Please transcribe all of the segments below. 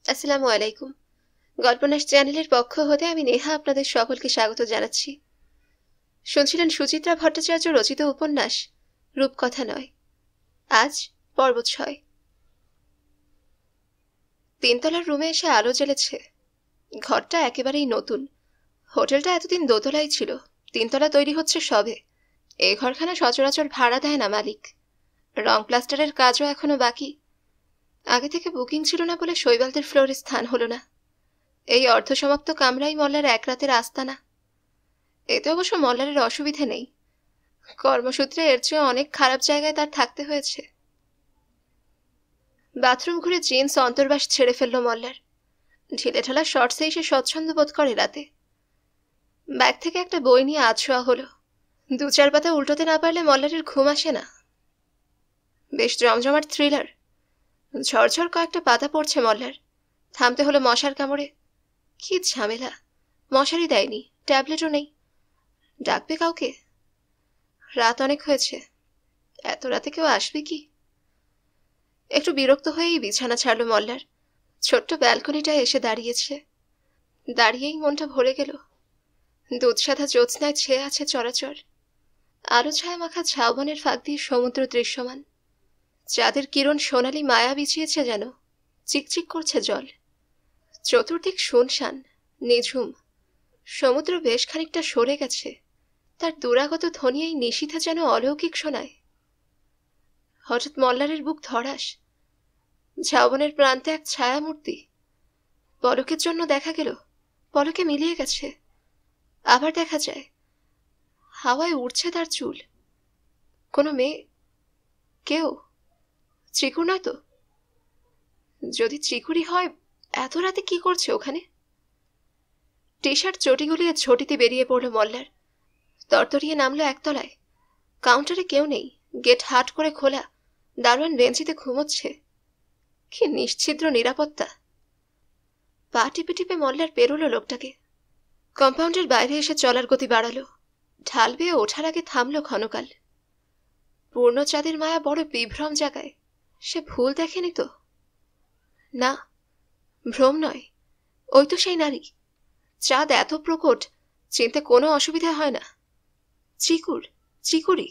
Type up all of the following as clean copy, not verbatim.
আসসালামু আলাইকুম। গল্পনাশ চ্যানেলের পক্ষ হতে আমি নেহা আপনাদের সকলকে স্বাগত জানাচ্ছি। শুনছিলেন সুচিত্রা ভট্টাচার্য রচিত উপন্যাস রূপকথা নয়। আজ পর্ব ৬। তিনতলার রুমে এসে আলো জ্বেলেছে। ঘরটা একেবারেই নতুন। হোটেলটা এতদিন দোতলাই ছিল, তিনতলা তৈরি হচ্ছে সবে। এই ঘরখানা সচরাচর ভাড়া দেয় না মালিক। রং প্লাস্টারের কাজও এখনো বাকি। আগে থেকে বুকিং ছিল না বলে শৈবালদের ফ্লোরে স্থান হলো না। এই অর্ধসমাপ্ত কামরাই মল্লার এক রাতের আস্তানা। এতে অবশ্য মল্লারের অসুবিধে নেই। কর্মসূত্রে এর চেয়ে অনেক খারাপ জায়গায় তার থাকতে হয়েছে। বাথরুম ঘুরে জিন্স অন্তর্বাস ছেড়ে ফেলল মল্লার। ঢিলেঢালা শর্টসেই সে স্বচ্ছন্দ বোধ করে রাতে। ব্যাগ থেকে একটা বই নিয়ে আছোয়া হলো। ২-৪ পাতা উল্টোতে না পারলে মল্লারের ঘুম আসে না। বেশ জমজমাট থ্রিলার। ঝরঝর কয়েকটা পাতা পড়ছে মল্লার। থামতে হলো মশার কামড়ে। কি ঝামেলা! মশারি দেয়নি, ট্যাবলেটও নেই। ডাকবে কাউকে? রাত অনেক হয়েছে, এত রাতে কেউ আসবে কি? একটু বিরক্ত হয়েই বিছানা ছাড়ল মল্লার। ছোট্ট ব্যালকনিটায় এসে দাঁড়িয়েছে। দাঁড়িয়েই মনটা ভরে গেল। দুধসাদা জ্যোৎস্নায় ছেয়ে আছে চরাচর। আলো ছায়া মাখা ঝাউবনের ফাঁক দিয়ে সমুদ্র দৃশ্যমান। চাঁদের কিরণ সোনালি মায়া বিছিয়েছে যেন। চিকচিক করছে জল। চতুর্দিক শুনশান, নিঝুম। সমুদ্র বেশ খানিকটা সরে গেছে। তার দুরাগত ধ্বনি এই নিশীথে যেন অলৌকিক শোনায়। হঠাৎ মল্লারের বুক ধড়াস। ঝাউবনের প্রান্তে এক ছায়ামূর্তি। পলকের জন্য দেখা গেল, পলকে মিলিয়ে গেছে। আবার দেখা যায়, হাওয়ায় উড়ছে তার চুল। কোনো মেয়ে? কেউ? চিকুর নয় তো? যদি চিকুরি হয়, এত রাতে কি করছে ওখানে? টি শার্ট চটি গুলিয়ে ঝটিতে বেরিয়ে পড়ল মল্লার। তরতরিয়ে নামলো একতলায়। কাউন্টারে কেউ নেই, গেট হাট করে খোলা। দারোয়ান বেঞ্চিতে ঘুমোচ্ছে। কি নিশ্ছিদ্র নিরাপত্তা! পা টিপে টিপে মল্লার পেরোলো লোকটাকে। কম্পাউন্ডের বাইরে এসে চলার গতি বাড়ালো। ঢাল বেয়ে ওঠার আগে থামলো ক্ষণকাল। পূর্ণ চাঁদের মায়া বড় বিভ্রম জাগায়। সে ভুল দেখেনি তো? না, ভ্রম নয়। ওই তো সেই নারী। চাঁদ এত প্রকট, চিনতে কোনো অসুবিধা হয় না। চিকুর, চিকুরি।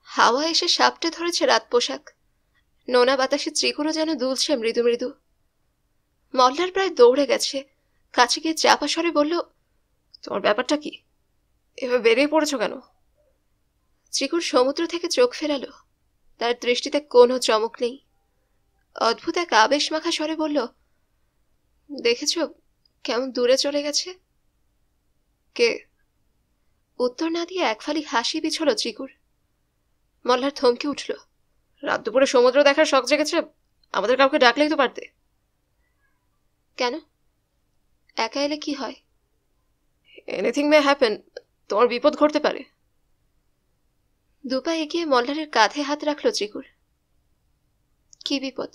হাওয়া এসে সাপটে ধরেছে রাত পোশাক। নোনা বাতাসে চিকুরও যেন দুলছে মৃদু মৃদু। মল্লার প্রায় দৌড়ে গেছে। কাছে গিয়ে চাপা স্বরে বলল, তোমার ব্যাপারটা কি? এভাবে বেরিয়ে পড়েছ কেন? চিকুর সমুদ্র থেকে চোখ ফেরালো। তার দৃষ্টিতে কোনো চমক নেই। অদ্ভুত এক আবেশ মাখা স্বরে বলল, দেখেছ কেমন দূরে চলে গেছে? কে? উত্তর না দিয়ে একফালি হাসি বিছল চিকুর। মল্লার থমকে উঠল। রাত দুপুরে সমুদ্র দেখার শখ জেগেছে? আমাদের কাউকে ডাকলেই তো পারতে। কেন? একা এলে কি হয়? Anything may happen. তোমার বিপদ ঘটতে পারে। দুপা এগিয়ে মল্লারের কাঁধে হাত রাখল চিকুর। কি বিপদ?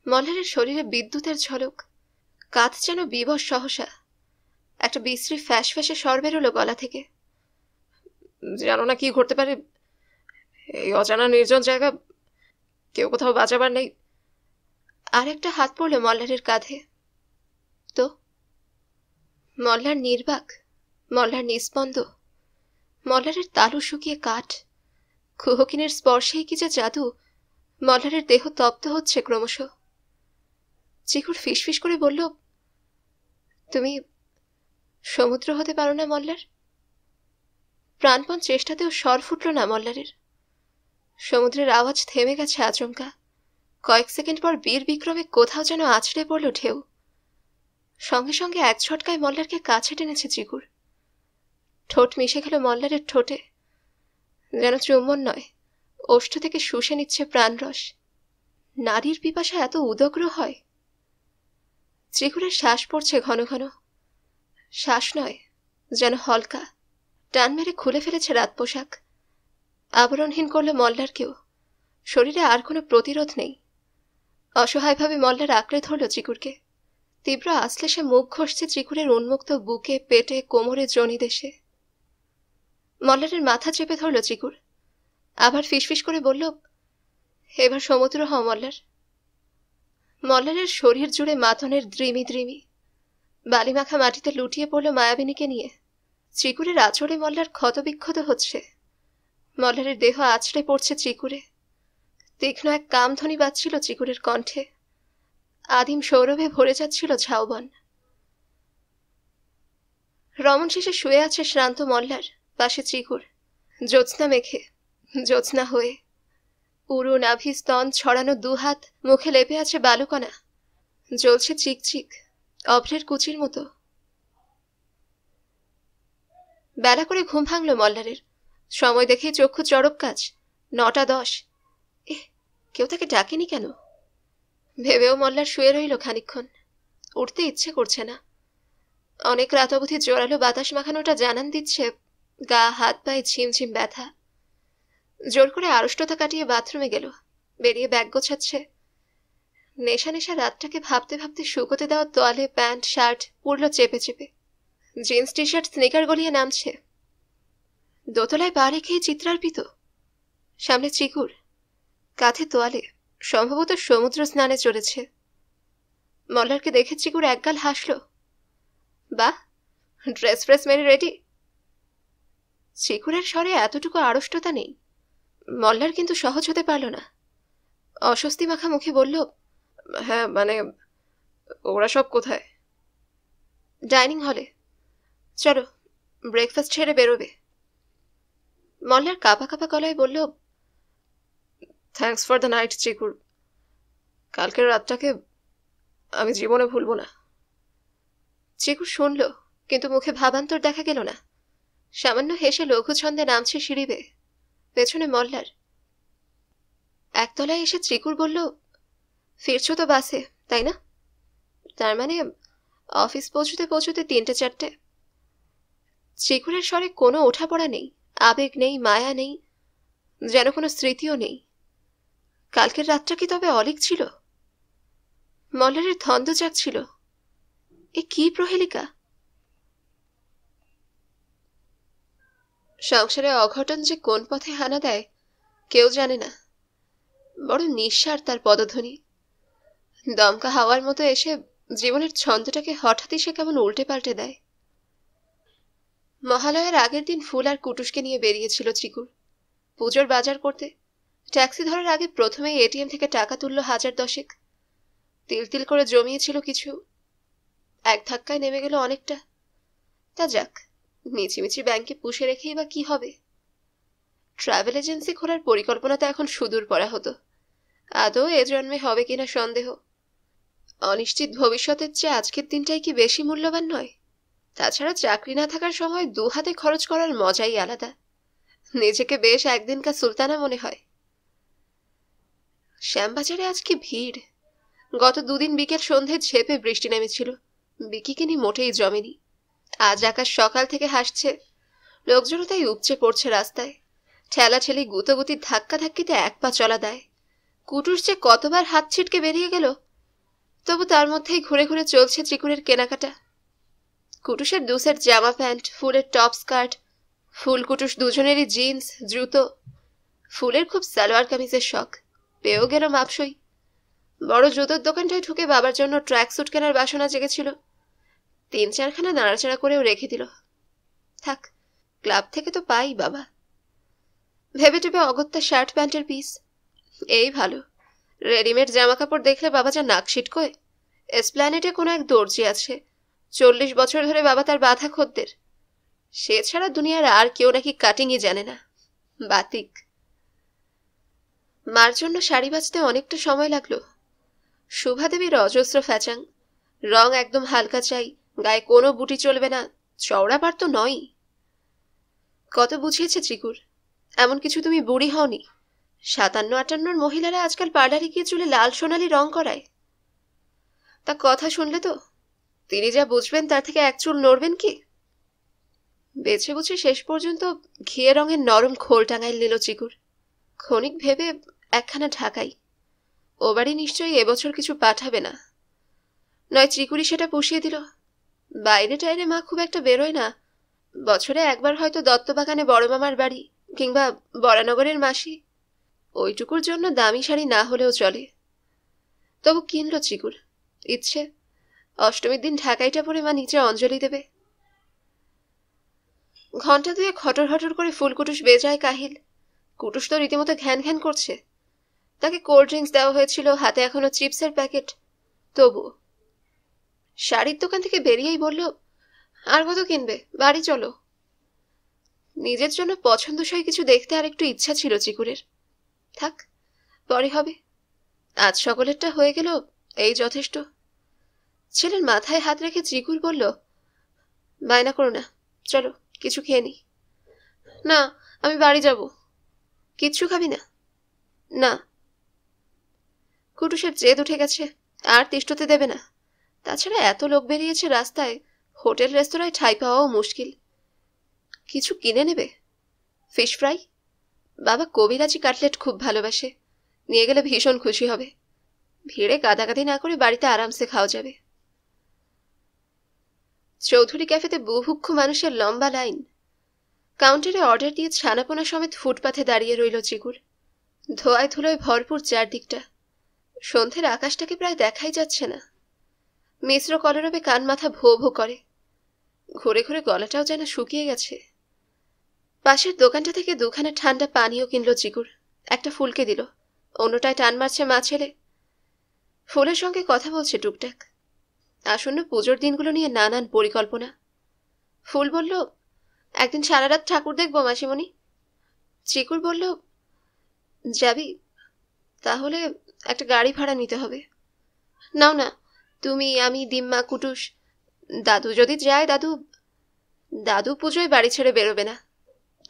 মল্লারের শরীরে বিদ্যুতের ঝলক। কাঁধ যেন বিবশ সহসা। একটা বিশ্রী ফ্যাস ফ্যাসে স্বর বেরোলো গলা থেকে। জানো না কি ঘটতে পারে? এই অজানা নির্জন জায়গা, কেউ কোথাও বাঁচাবার নেই। আর একটা হাত পড়ল মল্লারের কাঁধে। তো? মল্লার নির্বাক, মল্লার নিস্পন্দ। মল্লারের তালু শুকিয়ে কাঠ। কুহকিনের স্পর্শেই কি যে জাদু! মল্লারের দেহ তপ্ত হচ্ছে ক্রমশ। চিকুর ফিসফিস করে বলল, তুমি সমুদ্র হতে পারো না মল্লার? প্রাণপণ চেষ্টাতেও স্বর ফুটল না মল্লারের। সমুদ্রের আওয়াজ থেমে গেছে আচমকা। কয়েক সেকেন্ড পর বীর বিক্রমে কোথাও যেন আছড়ে পড়ল ঢেউ। সঙ্গে সঙ্গে এক ঝটকায় মল্লারকে কাছে টেনেছে চিকুর। ঠোঁট মিশে গেল মল্লারের ঠোঁটে। যেন চুম্বন নয়, ওষ্ঠ থেকে শুষে নিচ্ছে প্রাণরস। নারীর পিপাসা এত উদগ্র হয়? চিকুরের শ্বাস পড়ছে ঘন ঘন। শ্বাস নয়, যেন হলকা। টান মেরে খুলে ফেলেছে রাত পোশাক। আবরণহীন করল মল্লারকেও। শরীরে আর কোনো প্রতিরোধ নেই। অসহায়ভাবে মল্লার আঁকড়ে ধরল চিকুরকে। তীব্র আশ্লেষে মুখ ঘষছে চিকুরের উন্মুক্ত বুকে, পেটে, কোমরে, জনিদেশে। মল্লারের মাথা চেপে ধরল চিকুর। আবার ফিসফিস করে বলল, এবার সমুদ্র হও মল্লার। মল্লারের শরীর জুড়ে মাথনের দ্রিমি দ্রিমি। বালিমাখা মাটিতে লুটিয়ে পড়ল মায়াবিনীকে নিয়ে। চিকুরের আঁচড়ে মল্লার ক্ষতবিক্ষত হচ্ছে। মল্লারের দেহ আছড়ে পড়ছে চিকুরে। তীক্ষ্ণ এক কামধ্বনি বাজছিল চিকুরের কণ্ঠে। আদিম সৌরভে ভরে যাচ্ছিল ঝাউবন। রমণ শেষে শুয়ে আছে শ্রান্ত মল্লার, পাশে চিকুর, জ্যোৎস্না মেখে, জ্যোৎস্না হয়ে। উরু নাভি স্তন ছড়ানো দুহাত, মুখে লেপে আছে বালুকণা, জ্বলছে চিকচিক অভ্রের কুচির মতো। বেলা করে ঘুম ভাঙল মল্লারের। সময় দেখেই চক্ষু চড়ক কাজ, 9:10। কেউ তাকে ডাকেনি কেন? ভেবেও মল্লার শুয়ে রইল খানিকক্ষণ। উঠতে ইচ্ছে করছে না। অনেক রাত অবধি জোরালো বাতাস মাখানোটা জানান দিচ্ছে গা হাত পায়ে ঝিমঝিম ব্যথা। জোর করে আড়ষ্টতা কাটিয়ে বাথরুমে গেল। বেরিয়ে ব্যাগ গোছাচ্ছে। নেশা নেশা রাতটাকে ভাবতে ভাবতে শুকোতে দেওয়া তোয়ালে প্যান্ট শার্ট পুরল চেপে চেপে। জিন্স টি শার্ট স্নিকার গলিয়ে নামছে। দোতলায় পা রেখেই চিত্রার্পিত। সামনে চিকুর, কাঁধে তোয়ালে, সম্ভবত সমুদ্র স্নানে চলেছে। মল্লারকে দেখে চিকুর একগাল হাসল। বাহ, ড্রেস ফ্রেস মেরে রেডি? চিকুরের স্বরে এতটুকু আড়ষ্টতা নেই। মল্লার কিন্তু সহজ হতে পারল না। অস্বস্তি মাখা মুখে বলল, হ্যাঁ মানে ওরা সব কোথায়? ডাইনিং হলে। চলো, ব্রেকফাস্ট ছেড়ে বেরোবে। মল্লার কাঁপা কাঁপা গলায় বলল, থ্যাঙ্কস ফর দ্য নাইট চিকুর। কালকের রাতটাকে আমি জীবনে ভুলব না। চিকুর শুনল, কিন্তু মুখে ভাবান্তর দেখা গেল না। সামান্য হেসে লঘু ছন্দে নামছে সিঁড়ি বেয়ে। পেছনে মল্লার। একতলায় এসে চিকুর বলল, ফিরছো তো বাসে, তাই না? তার মানে অফিস পৌঁছতে পৌঁছতে 3টে-4টে। চিকুরের স্বরে কোনো ওঠাপড়া নেই, আবেগ নেই, মায়া নেই, যেন কোনো স্মৃতিও নেই। কালকের রাতটা কি তবে অলিক ছিল? মল্লারের ধন্দ জাগছিল। এ কি প্রহেলিকা! সংসারে অঘটন যে কোন পথে হানা দেয় কেউ জানে না। বড় নিঃসার তার পদধ্বনি। দমকা হাওয়ার মতো এসে জীবনের ছন্দটাকে হঠাৎই সে কেমন উল্টে পাল্টে দেয়। মহালয়ার আগের দিন ফুল আর কুটুসকে নিয়ে বেরিয়েছিল চিকুর পুজোর বাজার করতে। ট্যাক্সি ধরার আগে প্রথমেই এটিএম থেকে টাকা তুলল 1010। তিল তিল করে জমিয়েছিল কিছু, এক ধাক্কায় নেমে গেল অনেকটা। তা যাক, মিছিমিছি ব্যাংকে পুষে রেখেই বা কি হবে? ট্রাভেল এজেন্সি খোলার পরিকল্পনা তো এখন সুদূর পড়া হতো। আদৌ এ জন্মে হবে কিনা সন্দেহ। অনিশ্চিত ভবিষ্যতের চেয়ে আজকের দিনটাই কি বেশি মূল্যবান নয়? তাছাড়া চাকরি না থাকার সময় 2 হাতে খরচ করার মজাই আলাদা। নিজেকে বেশ একদিনকার সুলতানা মনে হয়। শ্যামবাজারে আজ কি ভিড়! গত 2 দিন বিকেল সন্ধ্যায় ঝেপে বৃষ্টি নেমেছিল, বিকিকিনি মোটেই জমেনি। আজ আকাশ সকাল থেকে হাসছে। লোকজনও তাই উপচে পড়ছে রাস্তায়। ঠেলাঠেলি গুতোগুতির ধাক্কা ধাক্কিতে 1 পা চলা দেয়। কুটুস যে কতবার হাত ছিটকে বেরিয়ে গেল, তবু তার মধ্যেই ঘুরে ঘুরে চলছে চিকুরের কেনাকাটা। কুটুসের 2 সেট জামা প্যান্ট, ফুলের টপ স্কার্ট, ফুল কুটুস দুজনেরই জিন্স, জুতো। ফুলের খুব সালোয়ার কামিজের শখ, পেয়েও গেল মাপসই। বড় জুতোর দোকানটায় ঢুকে বাবার জন্য ট্র্যাক স্যুট কেনার বাসনা জেগেছিল। 3-4খানা নাড়াচাড়া করেও রেখে দিল। থাক, ক্লাব থেকে তো পাই বাবা। ভেবে টেপে অগত্যা শার্ট প্যান্টের পিস। এই ভালো, রেডিমেড জামা কাপড় দেখলে বাবা যা নাক ছিটকোয়। এসপ্ল্যানেটে কোনো এক দর্জি আছে, 40 বছর ধরে বাবা তার বাঁধা খদ্দের। সে ছাড়া দুনিয়ার আর কেউ নাকি কাটিংই জানে না। বাতিক। মার জন্য শাড়ি বাঁচতে অনেকটা সময় লাগলো। শুভাদেবীর অজস্র ফ্যাচাং, রং একদম হালকা চাই, গায়ে কোনো বুটি চলবে না, চওড়া পার তো নয়। কত বুঝিয়েছে চিকুর, এমন কিছু তুমি বুড়ি হওনি। 57-58 মহিলারা আজকাল পার্লারে গিয়ে চুলে লাল সোনালি রং করায়। তা কথা শুনলে তো, তিনি যা বুঝবেন তার থেকে 1 চুল নড়বেন কি? বেছে বুঝে শেষ পর্যন্ত ঘিয়ে রঙের নরম খোল টাঙায় নিল চিকুর। ক্ষণিক ভেবে একখানা ঢাকাই। ও বাড়ি নিশ্চয়ই এবছর কিছু পাঠাবে না। নয় চিকুরি সেটা পুষিয়ে দিল। বাইরে টাইরে মা খুব একটা বেরোয় না। বছরে একবার হয়তো দত্তবাগানে বড় মামার বাড়ি, কিংবা বরানগরের মাসি। ওইটুকুর জন্য দামি শাড়ি না হলেও চলে। তবু কিনল চিকুর। ইচ্ছে অষ্টমীর দিন ঢাকাইটা পরে মা নিচে অঞ্জলি দেবে। ঘন্টা দুয়ে খটর হটর করে ফুলকুটুস বেজায় কাহিল। কুটুস তো রীতিমতো ঘ্যান ঘ্যান করছে। তাকে কোল্ড ড্রিঙ্কস দেওয়া হয়েছিল, হাতে এখনো চিপসের প্যাকেট। তবু শাড়ির দোকান থেকে বেরিয়েই বলল, আর কত কিনবে, বাড়ি চলো। নিজের জন্য পছন্দসই কিছু দেখতে আর একটু ইচ্ছা ছিল চিকুরের। থাক, পরে হবে, আজ সকলেরটা হয়ে গেল, এই যথেষ্ট। ছেলের মাথায় হাত রেখে চিকুর বলল, বায়না করো না, চলো কিছু খেয়ে নি। না, আমি বাড়ি যাব। কিচ্ছু খাবি না? না। কুটুসের জেদ উঠে গেছে, আর তিষ্ঠতে দেবে না। তাছাড়া এত লোক বেরিয়েছে রাস্তায়, হোটেল রেস্তোরাঁয় ঠাঁই পাওয়াও মুশকিল। কিছু কিনে নেবে? Fish fry? বাবা কবিরাজি কাটলেট খুব ভালোবাসে, নিয়ে গেলে ভীষণ খুশি হবে। ভিড়ে কাদাকাদি না করে বাড়িতে আরামসে খাওয়া যাবে। চৌধুরী ক্যাফেতে বুভুক্ষ মানুষের লম্বা লাইন। কাউন্টারে অর্ডার দিয়ে ছানাপোনা সমেত ফুটপাথে দাঁড়িয়ে রইল চিকুর। ধোয়ায় ধুলোয় ভরপুর চারদিকটা। সন্ধ্যের আকাশটাকে প্রায় দেখাই যাচ্ছে না। মিশ্র কলরবে কান মাথা ভো ভো করে। ঘুরে ঘুরে গলাটাও যেন শুকিয়ে গেছে। পাশের দোকানটা থেকে দুখানা ঠান্ডা পানীয় কিনল চিকুর। একটা ফুলকে দিল, অন্যটায় টান মারছে মা ছেলে। ফুলের সঙ্গে কথা বলছে টুকটাক। আসন্ন পুজোর দিনগুলো নিয়ে নানান পরিকল্পনা। ফুল বলল, একদিন সারা রাত ঠাকুর দেখবো মাসিমণি। চিকুর বলল, যাবি? তাহলে একটা গাড়ি ভাড়া নিতে হবে। নাও না, তুমি, আমি, দিম্মা, কুটুস। দাদু যদি যায়, দাদু পুজোয় বাড়ি ছেড়ে বেরোবে না।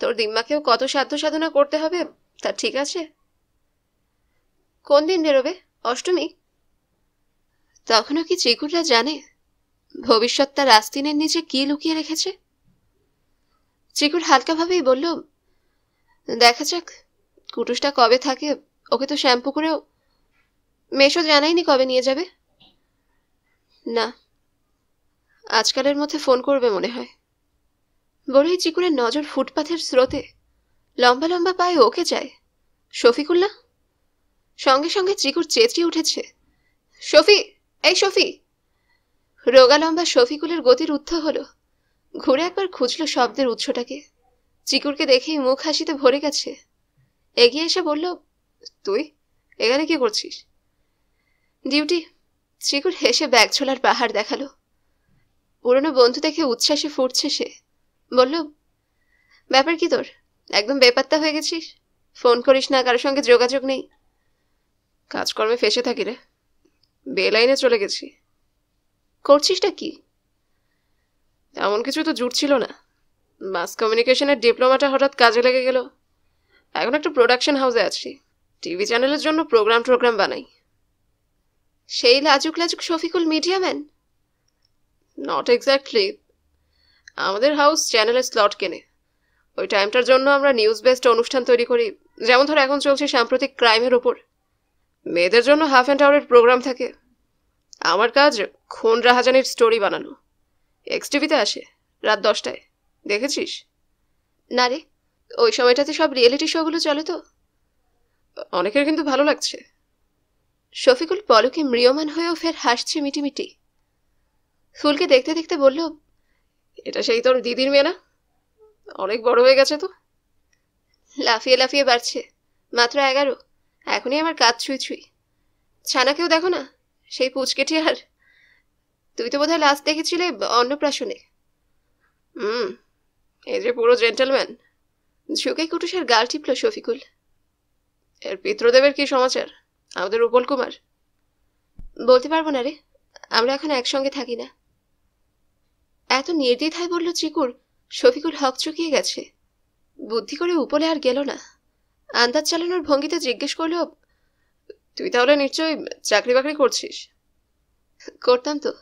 তোর দিম্মাকেও কত সাধ্য সাধনা করতে হবে, তা ঠিক আছে। কোন দিন বেরোবে? অষ্টমী? তখনও কি চিকুররা জানে ভবিষ্যৎ তার আস্তিনের নিচে কি লুকিয়ে রেখেছে? চিকুর হালকাভাবেই বলল, দেখা যাক কুটুসটা কবে থাকে। ওকে তো শ্যাম্পু করেও মেশো জানাইনি কবে নিয়ে যাবে। না, আজকালের মধ্যে ফোন করবে মনে হয়। বলেই চিকুরের নজর ফুটপাথের স্রোতে। লম্বা লম্বা পায়ে ওকে যায়। শফিকুল্লাহ? সঙ্গে সঙ্গে চিকুর চেঁচিয়ে উঠেছে, শফি, এই শফি! রোগা লম্বা শফিকুলের গতির উদ্ধ হলো। ঘুরে একবার খুঁজল শব্দের উৎসটাকে। চিকুরকে দেখেই মুখ হাসিতে ভরে গেছে। এগিয়ে এসে বলল, তুই এখানে কি করছিস? ডিউটি। চিকুর হেসে ব্যাগ ছোলার পাহাড় দেখালো। পুরনো বন্ধু দেখে উচ্ছ্বাসে ফুটছে সে। বলল, ব্যাপার কি তোর? একদম বেপাত্তা হয়ে গেছিস। ফোন করিস না, কারোর সঙ্গে যোগাযোগ নেই। কাজকর্মে ফেসে থাকি রে, বেলাইনে চলে গেছি। করছিসটা কি? এমন কিছু তো জুটছিল না। মাস কমিউনিকেশনের ডিপ্লোমাটা হঠাৎ কাজে লেগে গেল। এখন একটা প্রোডাকশন হাউসে আছি, টিভি চ্যানেলের জন্য প্রোগ্রাম বানাই। সেই লাজুক লাজুক Shafiqul media man? Not exactly. আমাদের হাউস চ্যানেলের স্লট কেনে। ওই টাইমটার জন্য আমরা নিউজ বেসড অনুষ্ঠান তৈরি করি। যেমন ধর এখন চলছে সাম্প্রতিক ক্রাইমের ওপর। মেয়েদের জন্য হাফ অ্যান আওয়ারের প্রোগ্রাম থাকে। আমার কাজ খুন রাহাজানির স্টোরি বানানো। এক্স টিভিতে আসে রাত 10টায়। দেখেছিস? না রে, ওই সময়টাতে সব রিয়েলিটি শোগুলো চলে তো। অনেকের কিন্তু ভালো লাগছে। শফিকুল পলকে ম্রিয়মান হয়েও ফের হাসছে মিটিমিটি। ফুলকে দেখতে দেখতে বলল, এটা সেই তোর দিদির মেয়ে না? অনেক বড় হয়ে গেছে তো। লাফিয়ে লাফিয়ে বাড়ছে। মাত্র 11। এখনই আমার কাজ ছুঁই ছুঁই। ছানাকেও দেখো না, সেই পুচকেটি। আর তুই তো বোধহয় লাস্ট দেখেছিলে অন্নপ্রাশনে। এই যে পুরো জেন্টেলম্যান। ঝুঁকে কুটুসের গাল টিপল শফিকুল। এর পিতৃদেবের কি সমাচার, আমাদের উপল কুমার? বলতে পারবো না রে, আমরা এখন একসঙ্গে থাকি না। এত নির্দ্বিধায় বলল চিকুর, শফিকুল হকচকিয়ে গেছে। বুদ্ধি করে উপলে আর গেল না। আন্দাজ চালানোর ভঙ্গিতে জিজ্ঞেস করল, তুই তাহলে নিশ্চয়ই চাকরি বাকরি করছিস? করতাম তো,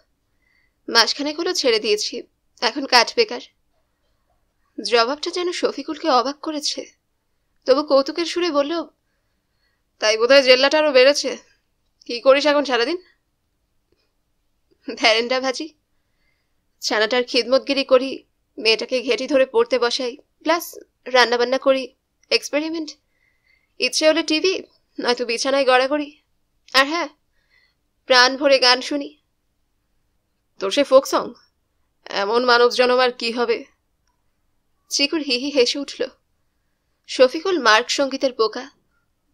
মাসখানেক হলো ছেড়ে দিয়েছি, এখন কাঠ বেকার। জবাবটা যেন শফিকুলকে অবাক করেছে। তবু কৌতুকের সুরে বলল, তাই বোধহয় জেল্লাটা আরো বেড়েছে। কি করিস এখন সারাদিন? ভ্যারেন্ডা ভাজি। ছানাটার খিদমতগিরি করি, মেয়েটাকে ঘেঁটি ধরে পড়তে বসাই, প্লাস রান্নাবান্না করি, এক্সপেরিমেন্ট। ইচ্ছে হলে টিভি, নয়তো বিছানায় গড়াগড়ি। আর হ্যাঁ, প্রাণ ভরে গান শুনি। তোর সে ফোক সং? এমন মানব জনম আর কি হবে? চিকুর হিহি হেসে উঠল। শফিকুল মার্ক সঙ্গীতের পোকা।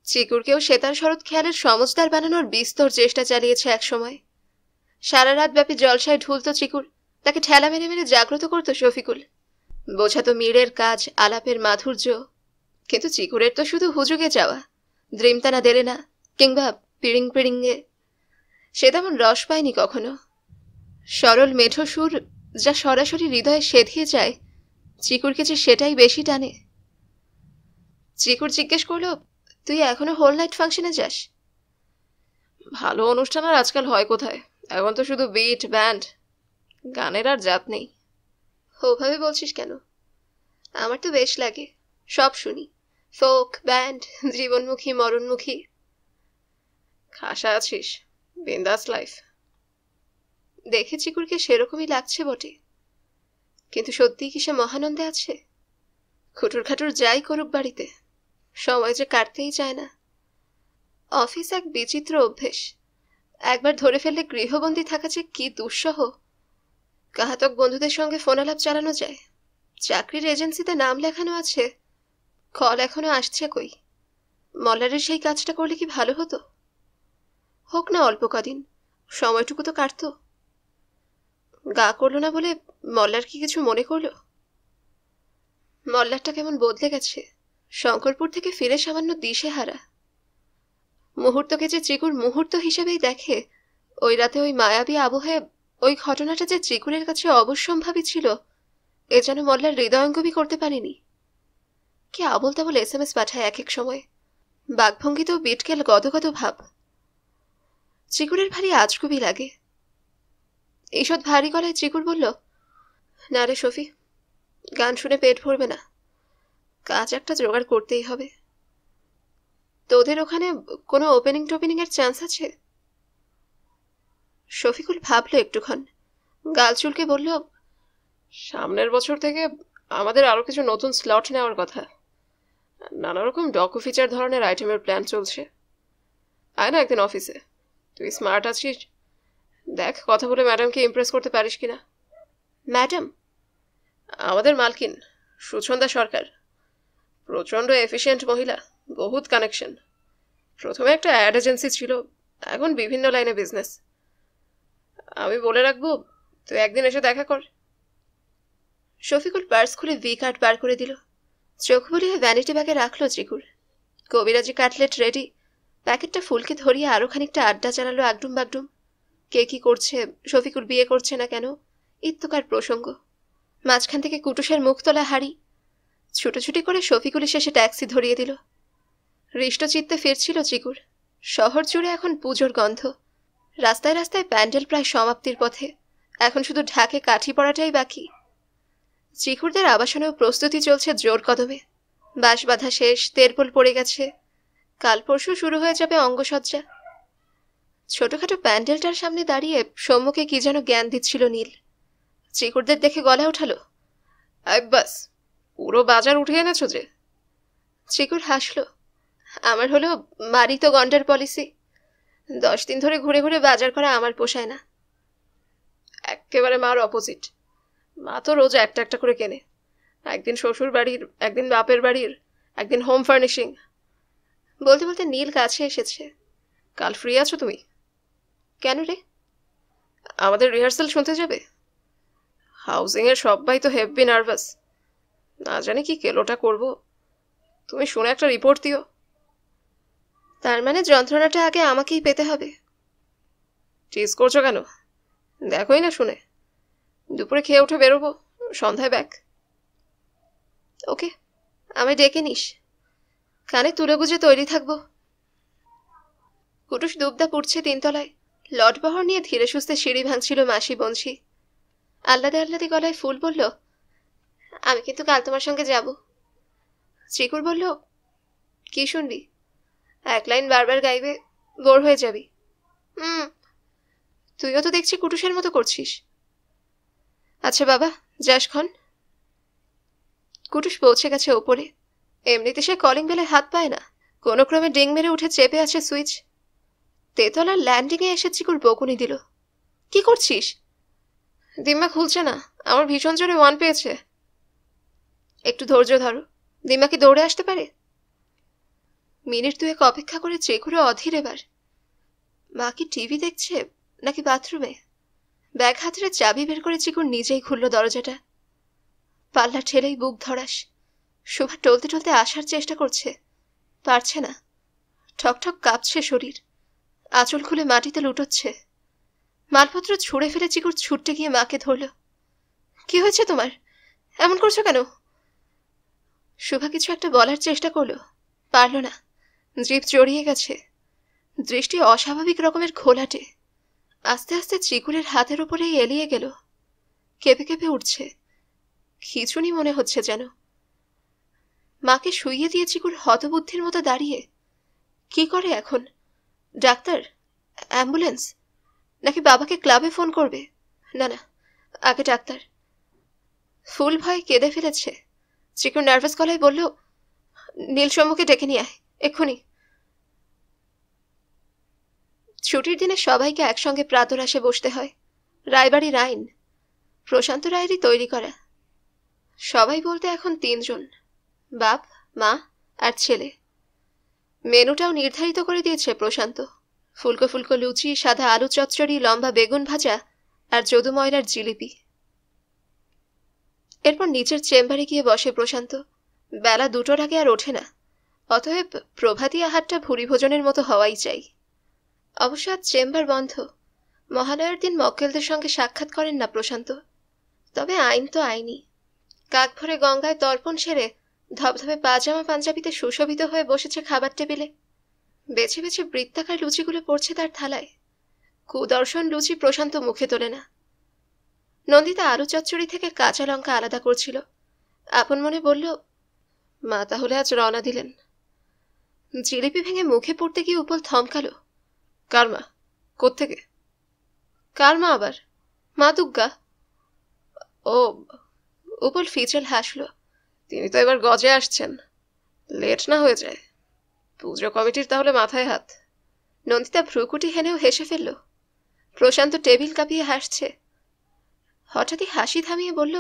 চিকুরকেও সেতার শরৎ খেয়ালের সমজদার বানানোর বিস্তর চেষ্টা চালিয়েছে একসময়। সারা রাত ব্যাপী জলসায় ঢুলত চিকুর, তাকে ঠেলা মেরে মেরে জাগ্রত করত শফিকুল। বোঝাতো মীরের কাজ, আলাপের মাধুর্য। কিন্তু চিকুরের তো শুধু হুজুগে যাওয়া, দ্রিমতানা দেরে না, কিংবা পিড়িং পিড়িংয়ে। সে তেমন রস পায়নি কখনো। সরল মেঠো সুর যা সরাসরি হৃদয়ে সেধিয়ে যায়, চিকুরকে যে সেটাই বেশি টানে। চিকুর জিজ্ঞেস করলো, তুই এখনো হোল নাইট ফাংশনে যাস? ভালো অনুষ্ঠান আর আজকাল হয় কোথায়? এখন তো শুধু বিট ব্যান্ড, গানের আর জাত নেই। ওভাবে বলছিস কেন? আমার তো বেশ লাগে, সব শুনি। ফোক, ব্যান্ড, জীবনমুখী, মরণমুখী। খাসা আছিস, বিন্দাস লাইফ। দেখে চিকুরকে সেরকমই লাগছে বটে, কিন্তু সত্যিই কি সে মহানন্দে আছে? খুটুর খাটুর যাই করুক বাড়িতে, সময় যে কাটতেই চায় না। অফিস এক বিচিত্র অভ্যেস। একবার ধরে ফেললে গৃহবন্দী থাকা যে কি দুঃসহ। ঘাতক বন্ধুদের সঙ্গে ফোনালাপ চালানো যায়, চাকরির এজেন্সিতে নাম লেখানো আছে, কল এখনো আসছে কই। মল্লারের সেই কাজটা করলে কি ভালো হতো? হোক না অল্প কদিন, সময়টুকু তো কাটত। গা করলো না বলে মল্লার কি কিছু মনে করলো? মল্লারটা কেমন বদলে গেছে, শঙ্করপুর থেকে ফিরে সামান্য দিশেহারা। মুহূর্তকে যে চিকুর মুহূর্ত হিসেবেই দেখে, ওই রাতে ওই মায়াবী আবহে ওই ঘটনাটা যে চিকুরের কাছে অবশ্যম্ভাবী ছিল, এ যেন মল্লার হৃদয়ঙ্গমই করতে পারেনি। কি আবল তাবল SMS পাঠায় এক এক সময়, বাঘভঙ্গিতেও বিটকেল গদগদ ভাব। চিকুরের ভারী আজগুবি লাগে। এইসব ভারী গলায় চিকুর বলল, না রে শফি, গান শুনে পেট ভরবে না, কাজ একটা জোগাড় করতেই হবে। তোদের ওখানে কোনো ওপেনিং টোপেনিং এর চান্স আছে? শফিকুল ভাবলো একটুক্ষণ, গাল চুলকে বলল, সামনের বছর থেকে আমাদের আরো কিছু নতুন স্লট নেওয়ার কথা। নানা রকম ডকু ফিচার ধরনের আইটেমের প্ল্যান চলছে। আয় না একদিন অফিসে, তুই স্মার্ট আছিস, দেখ কথা বলে ম্যাডামকে ইমপ্রেস করতে পারিস কিনা। ম্যাডাম? আমাদের মালকিন সুছন্দা সরকার, প্রচণ্ড এফিশিয়েন্ট মহিলা, বহুত কানেকশন। প্রথমে একটা অ্যাড এজেন্সি ছিল, এখন বিভিন্ন লাইনে বিজনেস। আমি বলে রাখবো, তুই একদিন এসে দেখা কর। শফিকুল পার্স খুলে ভি কার্ড বার করে দিল, চোখ বুলিয়ে ভ্যানিটি ব্যাগে রাখলো চিকুর। কবিরাজি কাটলেট রেডি। প্যাকেটটা ফুলকে ধরিয়ে আরো খানিকটা আড্ডা চালালো আগডুম বাগডুম। কে কি করছে, শফিকুল বিয়ে করছে না কেন, ইত্যকার প্রসঙ্গ। মাঝখান থেকে কুটুসের মুখ তোলা হাড়ি। ছুটোছুটি করে শফিকুল শেষে ট্যাক্সি ধরিয়ে দিল। হৃষ্টচিত্তে ফিরছিল চিকুর। শহর জুড়ে এখন পুজোর গন্ধ। রাস্তায় রাস্তায় প্যান্ডেল প্রায় সমাপ্তির পথে, এখন শুধু ঢাকে কাঠি পড়াটাই বাকি। চিকুরদের আবাসনেও প্রস্তুতি চলছে জোর কদমে। বাঁশ বাঁধা শেষ, তেরপোল পড়ে গেছে, কাল পরশু শুরু হয়ে যাবে অঙ্গসজ্জা। ছোটখাটো প্যান্ডেলটার সামনে দাঁড়িয়ে সম্মুখে কি যেন জ্ঞান দিচ্ছিল নীল। চিকুরদের দেখে গলা উঠালো, বাস, পুরো বাজার উঠে এনেছো যে। চিকুর হাসলো, আমার হলো মারি তো গন্ডার পলিসি। 10 দিন ধরে ঘুরে ঘুরে বাজার করা আমার পোষায় না। একেবারে মার অপোজিট। মা তো রোজ একটা একটা করে কেনে, একদিন শ্বশুর বাড়ির, একদিন বাপের বাড়ির, একদিন হোম ফার্নিশিং। বলতে বলতে নীল কাছে এসেছে। কাল ফ্রি আছো তুমি? কেন রে? আমাদের রিহার্সাল শুনতে যাবে। হাউজিংয়ের সবাই তো হেভি নার্ভাস, না জানি কি কেলোটা করব। তুমি শুনে একটা রিপোর্ট দিও। তার মানে যন্ত্রণাটা আগে আমাকেই পেতে হবে? টিজ করছো কেন? দেখোই না শুনে। দুপুরে খেয়ে উঠে বেরোবো, সন্ধ্যায় ব্যাক। ওকে, আমি ডেকে নিস, কানে তুলে বুঝে তৈরি থাকবো। কুটুস দুবদা পুড়ছে 3 তলায়। লটবহর নিয়ে ধীরে সুস্থে সিঁড়ি ভাঙছিল মাসি বঞ্শী। আহ্লাদে আহ্লাদে গলায় ফুল বলল, আমি কিন্তু কাল তোমার সঙ্গে যাব। চিকুর বলল, কি শুনবি? 1 লাইন বারবার গাইবে, বোর হয়ে যাবি। তুইও তো দেখছি কুটুসের মতো করছিস। আচ্ছা বাবা, যাস খন। কুটুস পৌঁছে গেছে ওপরে। এমনিতে সে কলিং বেলে হাত পায় না, কোনো ক্রমে ডিং মেরে উঠে চেপে আছে সুইচ। তেতলার ল্যান্ডিংয়ে এসে চিকুর বকুনি দিল। কি করছিস? দিম্মা খুলছে না, আমার ভীষণ জোরে ওয়ান পেয়েছে। একটু ধৈর্য ধরো, দিম্মা কি দৌড়ে আসতে পারে? মিনিট দুয়েক অপেক্ষা করে চিকুরও অধীর এবার। মা কি টিভি দেখছে নাকি বাথরুমে? ব্যাগ হাতড়ে চাবি বের করে চিকুর নিজেই খুলল দরজাটা। পাল্লা ঠেলেই বুক ধরাস। শোভা টলতে টলতে আসার চেষ্টা করছে, পারছে না। ঠকঠক কাঁপছে শরীর, আঁচল খুলে মাটিতে লুটোচ্ছে। মালপত্র ছুঁড়ে ফেলে চিকুর ছুটতে গিয়ে মাকে ধরল। কি হয়েছে তোমার? এমন করছো কেন? শোভা কিছু একটা বলার চেষ্টা করলো, পারল না। জিভ জড়িয়ে গেছে, দৃষ্টি অস্বাভাবিক রকমের ঘোলাটে। আস্তে আস্তে চিকুরের হাতের উপরেই এলিয়ে গেল। কেঁপে কেঁপে উঠছে, খিঁচুনি মনে হচ্ছে যেন। মাকে শুইয়ে দিয়ে চিকুর হতবুদ্ধির মতো দাঁড়িয়ে। কি করে এখন? ডাক্তার, অ্যাম্বুলেন্স, নাকি বাবাকে ক্লাবে ফোন করবে? না না, আগে ডাক্তার। ফুল ভয় কেঁদে ফেলেছে। চিকুর নার্ভাস গলায় বলল, নীল শম্ভুকে ডেকে নিয়ে আয় এক্ষুনি। ছুটির দিনে সবাইকে একসঙ্গে প্রাতরাশে বসতে হয়। রায়বাড়ির আইন, প্রশান্ত রায়েরই তৈরি করা। সবাই বলতে এখন 3 জন, বাপ, মা আর ছেলে। মেনুটাও নির্ধারিত করে দিয়েছে প্রশান্ত। ফুলকো ফুলকো লুচি, সাদা আলু চচ্চড়ি, লম্বা বেগুন ভাজা আর যদু ময়রার জিলিপি। এরপর নিচের চেম্বারে গিয়ে বসে প্রশান্ত। বেলা 2টোর আগে আর ওঠে না, অতএব প্রভাতী আহারটা ভুরি ভোজনের মতো হওয়াই চাই। অবশ্য আজ চেম্বার বন্ধ। মহালয়ার দিন মক্কেলদের সঙ্গে সাক্ষাৎ করেন না প্রশান্ত। তবে আইন তো আইনই। কাক ভরে গঙ্গায় তর্পণ সেরে ধবধবে পাজামা পাঞ্জাবিতে সুশোভিত হয়ে বসেছে খাবার টেবিলে। বেছে বেছে বৃত্তাকার লুচিগুলো পড়ছে তার থালায়। কুদর্শন লুচি প্রশান্ত মুখে তোলে না। নন্দিতা আলু চচ্চড়ি থেকে কাঁচা লঙ্কা আলাদা করছিল। আপন মনে বলল, মা তাহলে আজ রওনা দিলেন। জিলিপি ভেঙে মুখে পড়তে গিয়ে উপল থমকালো। কার মা? কোত্থেকে? কার মা আবার? মা দুর্গা। ও, উপল ফিচেল হাসল। তিনি তো এবার গজে আসছেন, লেট না হয়ে যায়। পুজো কমিটির তাহলে মাথায় হাত। নন্দিতা ভ্রুকুটি হেনেও হেসে ফেলল। প্রশান্ত টেবিল কাঁপিয়ে হাসছে। হঠাৎই হাসি থামিয়ে বলল,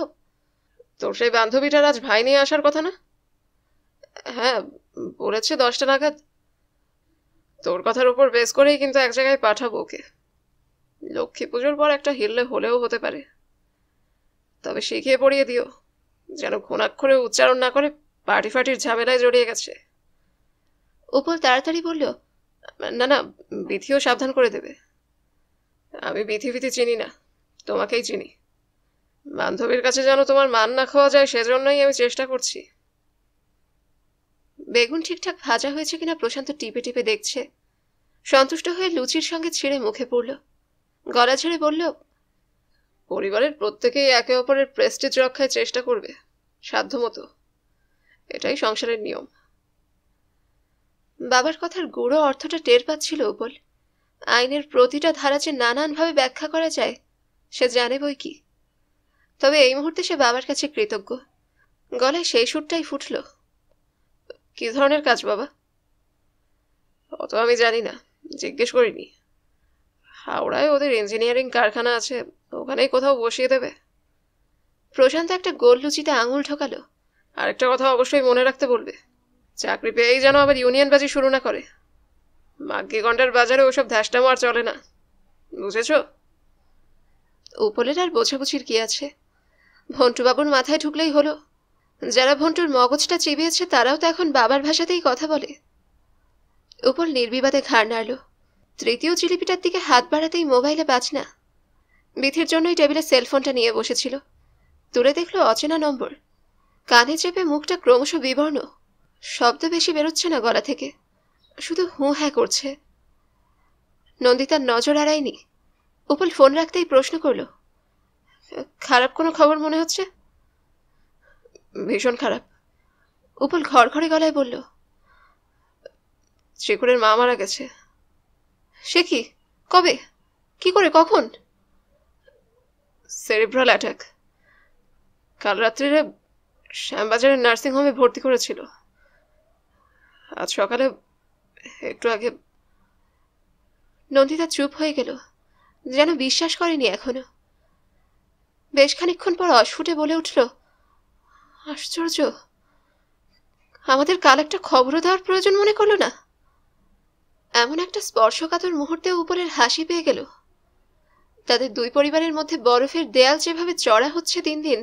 তোর সেই বান্ধবীটার আজ ভাই নিয়ে আসার কথা না? হ্যাঁ, বলেছে 10টা নাগাদ। তোর কথার উপর বেস করেই কিন্তু এক জায়গায় পাঠাবো ওকে। লক্ষ্মী পুজোর পর একটা হিললে হলেও হতে পারে। তবে শিখিয়ে পড়িয়ে দিও যেন ঘুণাক্ষরে উচ্চারণ না করে পার্টি ফাটির ঝামেলায় জড়িয়ে গেছে। উপল তাড়াতাড়ি বলল, না না, বিধিও সাবধান করে দেবে। আমি বিধি বিধি চিনি না, তোমাকেই চিনি। বান্ধবীর কাছে যেন তোমার মান না খাওয়া যায় সেজন্যই আমি চেষ্টা করছি। বেগুন ঠিকঠাক ভাজা হয়েছে কিনা প্রশান্ত টিপে টিপে দেখছে। সন্তুষ্ট হয়ে লুচির সঙ্গে ছিঁড়ে মুখে পড়ল। গলা ছেড়ে বলল, পরিবারের প্রত্যেকেই একে অপরের প্রেস্টিজ রক্ষায় চেষ্টা করবে সাধ্যমতো। এটাই সংসারের নিয়ম। বাবার কথার গুঁড়ো অর্থটা টের পাচ্ছিল উপল। আইনের প্রতিটা ধারা যে নানানভাবে ব্যাখ্যা করা যায় সে জানে বই কি। তবে এই মুহূর্তে সে বাবার কাছে কৃতজ্ঞ। গলায় সেই সুরটাই ফুটল। কি ধরনের কাজ বাবা? অত আমি জানি না, জিজ্ঞেস করিনি। হাওড়ায় ওদের ইঞ্জিনিয়ারিং কারখানা আছে, ওখানেই কোথাও বসিয়ে দেবে। প্রশান্ত একটা গোল লুচিতে আঙুল ঢোকালো। আরেকটা কথা অবশ্যই মনে রাখতে বলবে, চাকরি পেয়েই যেন আবার ইউনিয়ন বাজি শুরু না করে। মাগ্গি গন্ডার বাজারে ওসব ধ্যাসটামো আর চলে না, বুঝেছ? উপলের আর বোঝাবুঝির কি আছে? ভন্টুবাবুর মাথায় ঢুকলেই হলো। যারা ভন্টুর মগজটা চিবিয়েছে তারাও তো এখন বাবার ভাষাতেই কথা বলে। উপল নির্বিবাদে ঘাড় নাড়ল। তৃতীয় জিলিপিটার দিকে হাত বাড়াতেই মোবাইলে বাজনা। বিধির জন্যই টেবিলে সেলফোনটা নিয়ে বসেছিল। তুলে দেখল অচেনা নম্বর। কানে চেপে মুখটা ক্রমশ বিবর্ণ। শব্দ বেশি বেরোচ্ছে না গলা থেকে, শুধু হুঁ হ্যাঁ করছে। নন্দিতার নজর এড়ায়নি। উপল ফোন রাখতেই প্রশ্ন করল, খারাপ কোনো খবর মনে হচ্ছে? ভীষণ খারাপ। উপল ঘড়ঘড়ে গলায় বলল, চিকুরের মা মারা গেছে। সে কি? কবে? কি করে? কখন? Cerebral attack. কাল রাত্রিরে শ্যামবাজারের নার্সিংহোমে ভর্তি করেছিল। আজ সকালে একটু আগে নন্দিতা চুপ হয়ে গেল, যেন বিশ্বাস করেনি এখনো। বেশ খানিকক্ষণ পর অস্ফুটে বলে উঠল, আশ্চর্য, আমাদের কাল একটা খবরও দেওয়ার প্রয়োজন মনে করলো না। এমন একটা স্পর্শকাতর মুহূর্তে উপরের হাসি পেয়ে গেল। তাদের দুই পরিবারের মধ্যে বরফের দেয়াল যেভাবে চড়া হচ্ছে দিন দিন,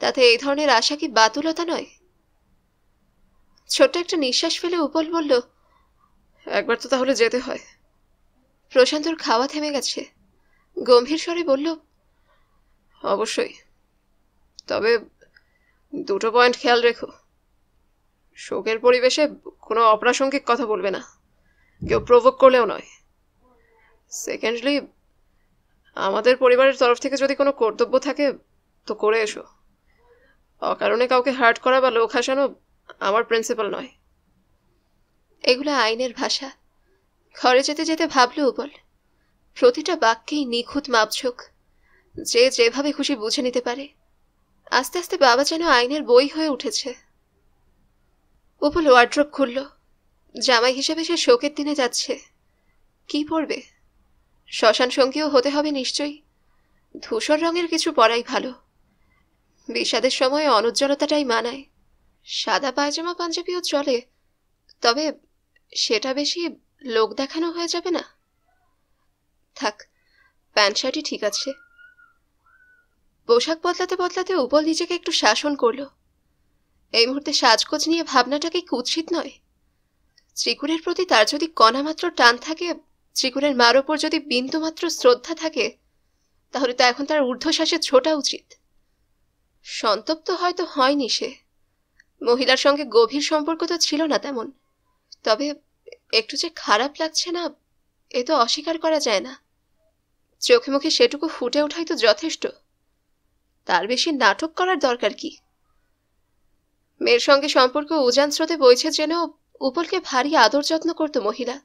তাতে এই ধরনের আশা কি বাতুলতা নয়? ছোট্ট একটা নিঃশ্বাস ফেলে উপল বলল, একবার তো তাহলে যেতে হয়। প্রশান্তর খাওয়া থেমে গেছে। গম্ভীর স্বরে বলল, অবশ্যই, তবে দুটো পয়েন্ট খেয়াল রেখো। শোকের পরিবেশে কোনো অপ্রাসঙ্গিক কথা বলবে না, কেউ প্রভোগ করলেও নয়। সেকেন্ডলি, আমাদের পরিবারের তরফ থেকে যদি কোনো কর্তব্য থাকে তো করে এসো। অকারণে কাউকে হার্ট করা বা লোক হাসানো আমার প্রিন্সিপাল নয়। এগুলো আইনের ভাষা। ঘরে যেতে যেতে ভাবল উপল, প্রতিটা বাক্যেই নিখুঁত মাপঝোঁক, যে যেভাবে খুশি বুঝে নিতে পারে। আস্তে আস্তে বাবা যেন আইনের বই হয়ে উঠেছে। উপল ওয়ার্ড্রপ খুলল। জামাই হিসেবে সে শোকের দিনে যাচ্ছে। কি পরবে? শ্মশান সঙ্গীও হতে হবে নিশ্চয়ই। ধূসর রঙের কিছু পরাই ভালো। বিষাদের সময় অনুজ্জ্বলতাটাই মানায়। সাদা পায়জামা পাঞ্জাবিও চলে, তবে সেটা বেশি লোক দেখানো হয়ে যাবে না? থাক, প্যান্ট শার্টই ঠিক আছে। পোশাক বদলাতে বদলাতে উপল নিজেকে একটু শাসন করল। এই মুহূর্তে সাজগোজ নিয়ে ভাবনাটাকে কুৎসিত নয়। চিকুরের প্রতি তার যদি কণামাত্র টান থাকে, চিকুরের মার ওপর যদি বিন্দুমাত্র শ্রদ্ধা থাকে, তাহলে তো এখন তার ঊর্ধ্বশ্বাসে ছোটা উচিত। সন্তপ্ত হয়তো হয়নি সে, মহিলার সঙ্গে গভীর সম্পর্ক তো ছিল না তেমন, তবে একটু যে খারাপ লাগছে না, এ তো অস্বীকার করা যায় না। চোখে মুখে সেটুকু ফুটে ওঠাই তো যথেষ্ট। তার বেশি নাটক করার দরকার কি? মেয়ের সঙ্গে সম্পর্ক উজান স্রোতে বইছে জেনেও উপলকে ভারী আদর যত্ন করত মহিলা।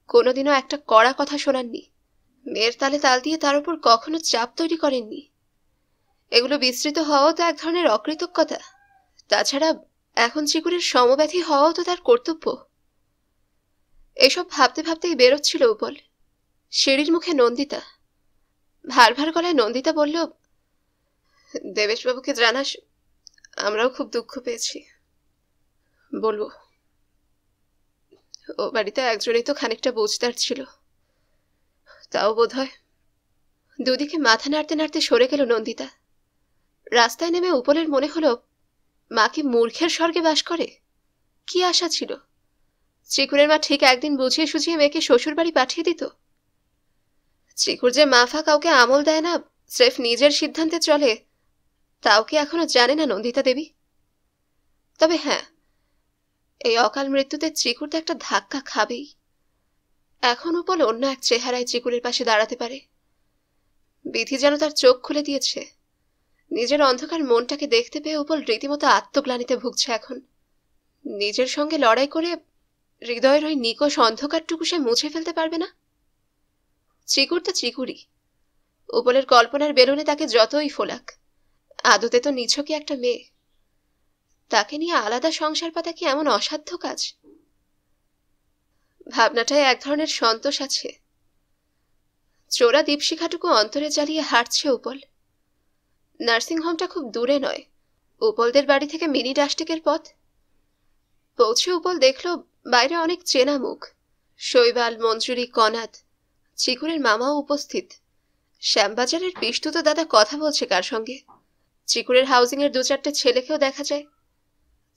কোনোদিনও একটা কড়া কথা শোনাননি। মেয়ের তালে তাল দিয়ে তার উপর কখনো চাপ তৈরি করেননি। এগুলো বিস্তৃত হওয়াও তো এক ধরনের অকৃতজ্ঞতা। তাছাড়া এখন চিকুরের সমব্যথী হওয়াও তো তার কর্তব্য। এসব ভাবতে ভাবতেই বেরোচ্ছিল উপল। সিঁড়ির মুখে নন্দিতা। ভার ভার গলায় নন্দিতা বলল, দেবেশবাবুকে জানাস, আমরাও খুব দুঃখ পেয়েছি। বলবো। ও বাড়িতে একজনই তো খানিকটা বুঝদার ছিল, তাও বোধ হয়। দুদিকে মাথা নাড়তে নাড়তে সরে গেল নন্দিতা। রাস্তায় নেমে উপলের মনে হলো, মা কি মূর্খের স্বর্গে বাস করে? কি আশা ছিল? চিকুরের মা ঠিক একদিন বুঝিয়ে সুঝিয়ে মেয়েকে শ্বশুর বাড়ি পাঠিয়ে দিত। চিকুর যে মাফা কাউকে আমল দেয় না, স্রেফ নিজের সিদ্ধান্তে চলে, তাও কি এখনো জানে না নন্দিতা দেবী? তবে হ্যাঁ, এই অকাল মৃত্যুতে চিকুর তো একটা ধাক্কা খাবেই। এখন উপল অন্য এক চেহারায় চিকুরের পাশে দাঁড়াতে পারে। বিধি যেন তার চোখ খুলে দিয়েছে। নিজের অন্ধকার মনটাকে দেখতে পেয়ে উপল রীতিমতো আত্মগ্লানিতে ভুগছে এখন। নিজের সঙ্গে লড়াই করে হৃদয়ের ওই নিকষ অন্ধকারটুকু সে মুছে ফেলতে পারবে না। চিকুর তো চিকুরই। উপলের কল্পনার বেলুনে তাকে যতই ফোলাক, আদতে তো নিছকই একটা মেয়ে। তাকে নিয়ে আলাদা সংসার পাতা কি এমন অসাধ্য কাজ? ভাবনাটায় এক ধরনের সন্তোষ আছে। চোরা দীপশিখাটুকু অন্তরে জ্বালিয়ে হাঁটছে উপল। নার্সিংহোমটা খুব দূরে নয়, উপলদের বাড়ি থেকে মিনি ডাস্টিকের পথ। পৌঁছে উপল দেখল বাইরে অনেক চেনা মুখ। শৈবাল, মঞ্জুরি, কনাদ, চিকুরের মামাও উপস্থিত। শ্যামবাজারের পিষ্টু তো দাদা কথা বলছে কার সঙ্গে। চিকুরের হাউজিং এর দু চারটে ছেলেকেও দেখা যায়।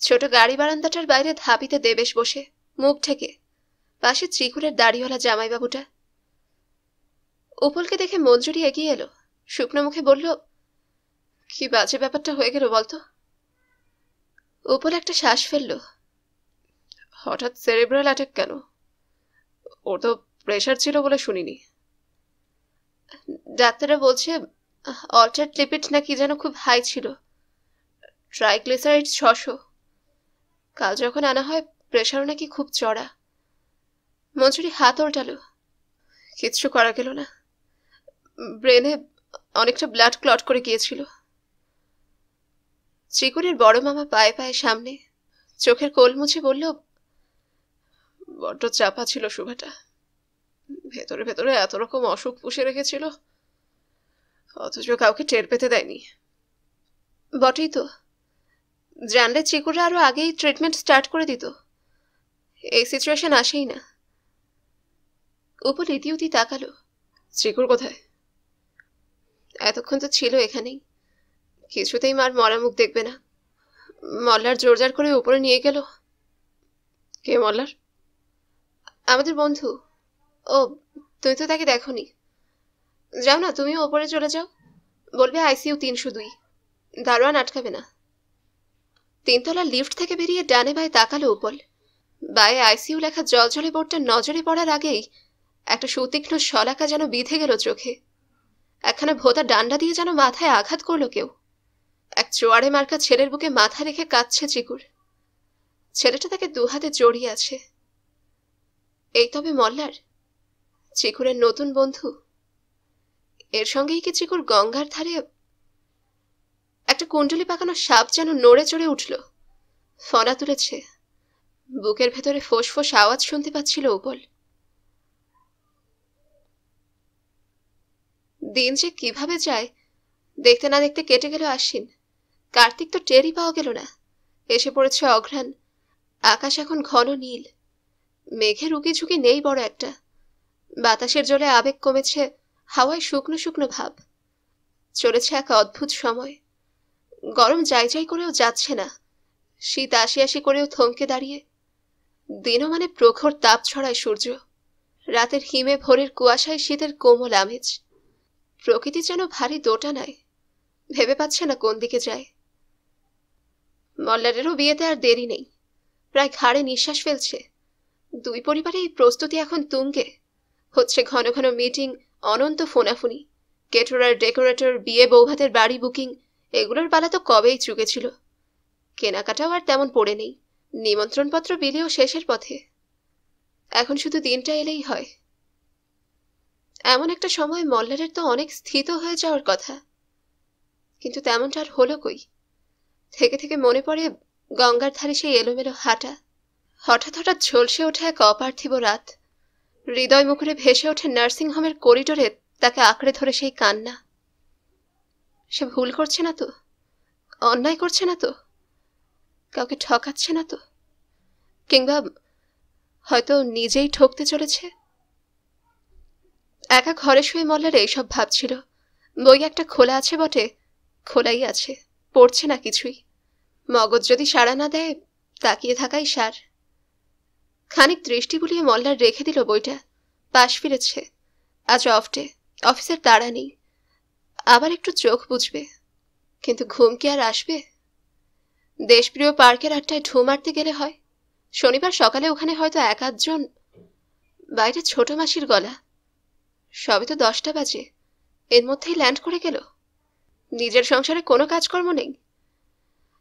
ছোট গাড়ি বারান্দাটার বাইরে ধাপিতে দেবেশ বসে, মুখ ঢেকে। পাশে চিকুরের দাড়িওয়ালা জামাইবাবুটা। উপলকে দেখে মঞ্জুরি এগিয়ে এলো, শুকনো মুখে বলল, কি বাজে ব্যাপারটা হয়ে গেল বলতো? উপল একটা শ্বাস ফেলল। হঠাৎ সেরেব্রাল অ্যাটাক কেন? ওর তো প্রেশার ছিল বলে শুনিনি। ডাক্তাররা বলছে অল্টার লিপিড না কি যেন খুব হাই ছিল, ট্রাইগ্লিসারাইড 600। কাল যখন আনা হয় প্রেশারও নাকি খুব চড়া। মঞ্জুরি হাত ওল্টালো। কিচ্ছু করা গেল না, ব্রেনে অনেকটা ব্লাড ক্লট করে গিয়েছিল। চিকুরের বড় মামা পায়ে পায়ে সামনে, চোখের কোল মুছে বলল, বড্ড চাপা ছিল সুভাটা, ভেতরে ভেতরে এত রকম অসুখ পুষে রেখেছিল, অথচ কাউকে টের পেতে দেয়নি। বটেই তো, জানলে চিকুরা আরো আগেই ট্রিটমেন্ট স্টার্ট করে দিত। এই সিচুয়েশন আসেই না। উপর ইতিউতি তাকালো। চিকুর কোথায়? এতক্ষণ তো ছিল এখানেই, কিছুতেই মার মরা মুখ দেখবে না। মল্লার জোরজার করে উপরে নিয়ে গেল। কে মল্লার? আমাদের বন্ধু। ও, তুমি তো তাকে দেখোনি। যাও না, তুমিও ওপরে চলে যাও, বলবে আইসিইউ 302, দারোয়ান আটকাবে না। তিনতলা লিফট থেকে বেরিয়ে ডানে বায়ে তাকালো উপল। বায়ে আইসিইউ লেখা জলজলে বোর্ডটা নজরে পড়ার আগেই একটা সুতীক্ষ্ণ শলাকা যেন বিঁধে গেল চোখে। একখানা ভোঁতা ডান্ডা দিয়ে যেন মাথায় আঘাত করলো কেউ। এক চোয়াড়ে মার্কা ছেলের বুকে মাথা রেখে কাঁদছে চিকুর। ছেলেটা তাকে দুহাতে জড়িয়ে আছে। এই তবে মল্লার, চিকুরের নতুন বন্ধু। এর সঙ্গেই কি চিকুর গঙ্গার ধারে? একটা কুণ্ডলি পাকানো সাপ যেন নড়ে চড়ে উঠল, ফনা তুলেছে। বুকের ভেতরে ফোঁস ফোঁস আওয়াজ শুনতে পাচ্ছিল উপল। দিন যে কিভাবে যায়, দেখতে না দেখতে কেটে গেল আশ্বিন। কার্তিক তো টেরই পাওয়া গেল না। এসে পড়েছে অঘ্রাণ। আকাশ এখন ঘন নীল, মেঘের উকি ঝুঁকি নেই বড় একটা। বাতাসের জলে আবেগ কমেছে, হাওয়ায় শুকনো শুকনো ভাব। চলেছে এক অদ্ভুত সময়। গরম যাই যাই করেও যাচ্ছে না, শীত আসি আসি করেও থমকে দাঁড়িয়ে। দিনও মানে প্রখর তাপ ছড়ায় সূর্য, রাতের হিমে ভোরের কুয়াশায় শীতের কোমল আমেজ। প্রকৃতি যেন ভারী দোটানায়, ভেবে পাচ্ছে না কোন দিকে যায়। মল্লারেরও বিয়েতে আর দেরি নেই, প্রায় ঘাড়ে নিঃশ্বাস ফেলছে। দুই পরিবারেই প্রস্তুতি এখন তুঙ্গে। হচ্ছে ঘন ঘন মিটিং, অনন্ত ফোনাফুনি, কেটোরার ডেকোরেটর, বিয়ে বৌভাতের বাড়ি বুকিং, এগুলোর পালা তো কবেই চুকেছিল। কেনাকাটাও আর তেমন পড়ে নেই, নিমন্ত্রণপত্র বিলেও শেষের পথে। এখন শুধু দিনটা এলেই হয়। এমন একটা সময় মল্লারের তো অনেক স্থিত হয়ে যাওয়ার কথা, কিন্তু তেমনটা আর হলো কই। থেকে থেকে মনে পড়ে গঙ্গার ধারে সেই এলোমেলো হাঁটা। হঠাৎ হঠাৎ ঝলসে ওঠে এক অপার্থিব রাত। হৃদয় মুখরে ভেসে ওঠে নার্সিংহোমের করিডোরে তাকে আঁকড়ে ধরে সেই কান্না। সে ভুল করছে না তো, অন্যায় করছে না তো, কাউকে ঠকাচ্ছে না তো, কিংবা হয়তো নিজেই ঠকতে চলেছে। একা ঘরে শুয়ে মল্লার এইসব ভাবছিল। বই একটা খোলা আছে বটে, খোলাই আছে, পড়ছে না কিছুই। মগজ যদি সাড়া না দেয়, তাকিয়ে থাকাই সার। খানিক দৃষ্টি বুলিয়ে মল্লার রেখে দিল বইটা, পাশ ফিরেছে। আজ অফ ডে, অফিসের তাড়া নেই। আবার একটু চোখ বুঝবে, কিন্তু ঘুম কি আর আসবে? দেশপ্রিয় পার্কের আড্ডায় ঢু মারতে গেলে হয়। শনিবার সকালে ওখানে হয়তো এক আধজন। বাইরে ছোট মাসির গলা। সবে তো 10টা বাজে, এর মধ্যেই ল্যান্ড করে গেল। নিজের সংসারে কোনো কাজকর্ম নেই।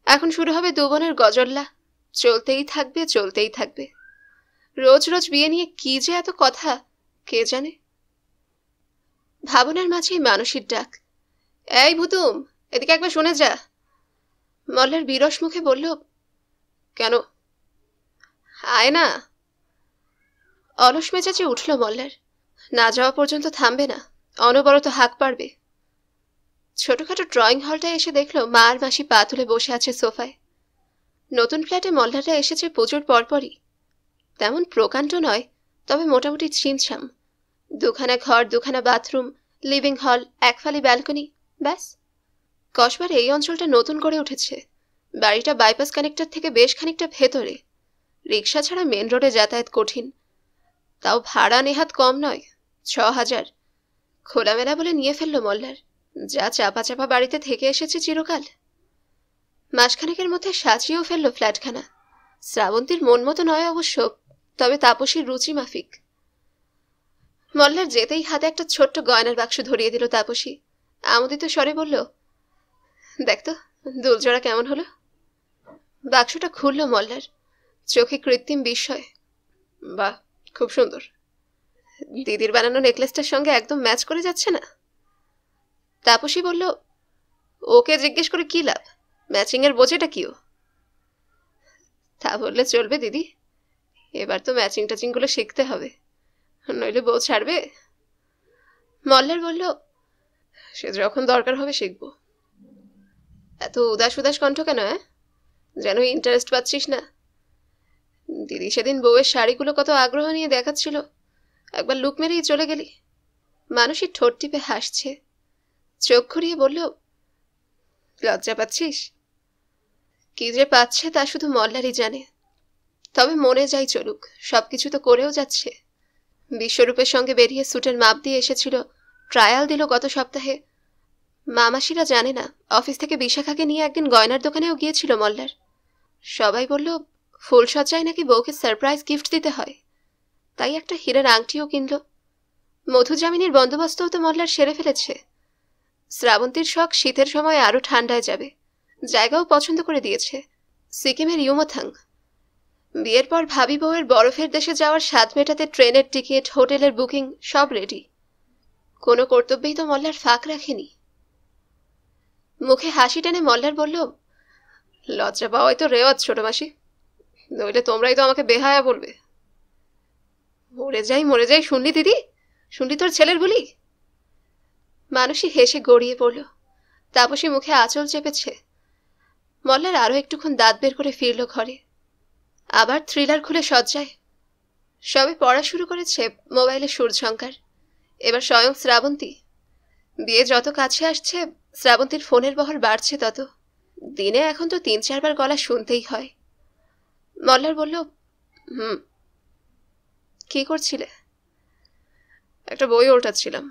এখন শুরু হবে দু বোনের গজল্লা, চলতেই থাকবে চলতেই থাকবে। রোজ রোজ বিয়ে নিয়ে কি যে এত কথা, কে জানে। ভাবনার মাঝেই মানসীর ডাক। এই ভুতুম, এদিকে একবার শুনে যা। মল্লার বিরস মুখে বলল, কেন? আয় না। অলস মেজাজে উঠল মল্লার। না যাওয়া পর্যন্ত থামবে না, অনবরত হাঁক পারবে। ছোটখাটো ড্রয়িং হলটায় এসে দেখল মা আর মাসি পা তুলে বসে আছে সোফায়। নতুন ফ্ল্যাটে মল্লাররা এসেছে পুজোর পরপরই। তেমন প্রকাণ্ড নয়, তবে মোটামুটি ছিমছাম। দুখানা ঘর, দুখানা বাথরুম, লিভিং হল, এক ফালি ব্যালকনি, ব্যাস। কসবার এই অঞ্চলটা নতুন করে উঠেছে। বাড়িটা বাইপাস কানেক্টর থেকে বেশ খানিকটা ভেতরে। রিক্সা ছাড়া মেন রোডে যাতায়াত কঠিন। তাও ভাড়া নেহাত কম নয়, 6,000। খোলামেলা বলে নিয়ে ফেলল মল্লার, যা চাপা চাপা বাড়িতে থেকে এসেছে চিরকাল। মাসখানেকের মধ্যে সাজিয়েও ফেলল ফ্ল্যাটখানা। শ্রাবন্তীর মন মতো নয় অবশ্য, তবে তাপসীর রুচি মাফিক। মল্লার যেতেই হাতে একটা ছোট্ট গয়নার বাক্স ধরিয়ে দিল তাপসী। আমোদিত স্বরে বলল, দেখ তো দুলজোড়া কেমন হলো। বাক্সটা খুলল মল্লার, চোখে কৃত্রিম বিস্ময়। বাহ, খুব সুন্দর। দিদির বানানো নেকলেসটার সঙ্গে একদম ম্যাচ করে যাচ্ছে না। তাপসী বলল, ওকে জিজ্ঞেস করে কি লাভ, ম্যাচিং এর বোঝেটা কিও। তা বললে চলবে দিদি, এবার তো ম্যাচিং ট্যাচিংগুলো শিখতে হবে। নইলে বউ ছাড়বে? মল্লার বলল, সে যখন দরকার হবে শিখবো। এত উদাস উদাস কণ্ঠ কেন? যেন ইন্টারেস্ট পাচ্ছিস না। দিদি সেদিন বউয়ের শাড়িগুলো কত আগ্রহ নিয়ে দেখাচ্ছিল, একবার লুক মেরেই চলে গেলি। মানুষই ঠোঁট টিপে হাসছে। চোখ ঘুরিয়ে বলল, লজ্জা পাচ্ছিস? কি যে পাচ্ছে তা শুধু মল্লারই জানে। তবে মনে যাই চলুক, সবকিছু তো করেও যাচ্ছে। বিশ্বরূপের সঙ্গে বেরিয়ে স্যুটের মাপ দিয়ে এসেছিল, ট্রায়াল দিল গত সপ্তাহে। মামাসিরা জানে না, অফিস থেকে বিশাখাকে নিয়ে একদিন গয়নার দোকানেও গিয়েছিল মল্লার। সবাই বলল ফুলসজ্জায় নাকি বউকে সারপ্রাইজ গিফট দিতে হয়, তাই একটা হীরের আংটিও কিনল। মধুজামিনীর বন্দোবস্তও তো মল্লার সেরে ফেলেছে। শ্রাবন্তীর শখ শীতের সময় আরও ঠান্ডায় যাবে, জায়গাও পছন্দ করে দিয়েছে, সিকিমের ইউমথাং। বিয়ের পর ভাবি বউয়ের বরফের দেশে যাওয়ার স্বাদ মেটাতে ট্রেনের টিকিট, হোটেলের বুকিং সব রেডি। কোনো কর্তব্যেই তো মল্লার ফাঁক রাখেনি। মুখে হাসি টেনে মল্লার বলল, লজ্জা পাওয়াই তো রেওয়াজ ছোট মাসি, নইলে তোমরাই তো আমাকে বেহায়া বলবে। মরে যাই শুনলি দিদি, শুনলি তোর ছেলের বলি? মানুষই হেসে গড়িয়ে পড়ল। তাপসী মুখে আঁচল চেপেছে। মল্লার আরও একটুক্ষণ দাঁত বের করে ফিরল ঘরে। আবার থ্রিলার খুলে শয্যায়। সবে পড়া শুরু করেছে মোবাইলে সুরঝঙ্কার, এবার স্বয়ং শ্রাবন্তী। বিয়ে যত কাছে আসছে শ্রাবন্তীর ফোনের বহর বাড়ছে তত। দিনে এখন তো 3-4 বার গলা শুনতেই হয়। মল্লার বলল, কি করছিলে? একটা বই ওল্টাচ্ছিলাম।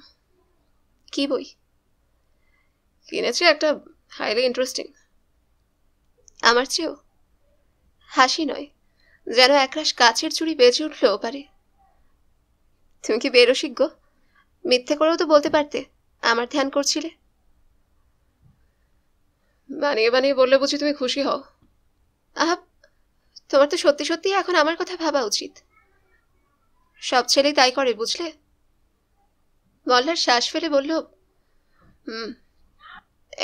কি বই? কিনেছি একটা, হাইলি ইন্টারেস্টিং। আমার চেয়েও? হাসি নয়, যেন একরাশ কাচের চুড়ি বেজে উঠল ওপারে। তুমি কি বেরসিজ্ঞ? মিথ্যে করেও তো বলতে পারতে আমার ধ্যান করছিলে। বানিয়ে বানিয়ে বললে বুঝি তুমি খুশি হও? আহা, তোমার তো সত্যি সত্যি এখন আমার কথা ভাবা উচিত। সব ছেলেই তাই করে, বুঝলে? মল্লার শ্বাস ফেলে বলল,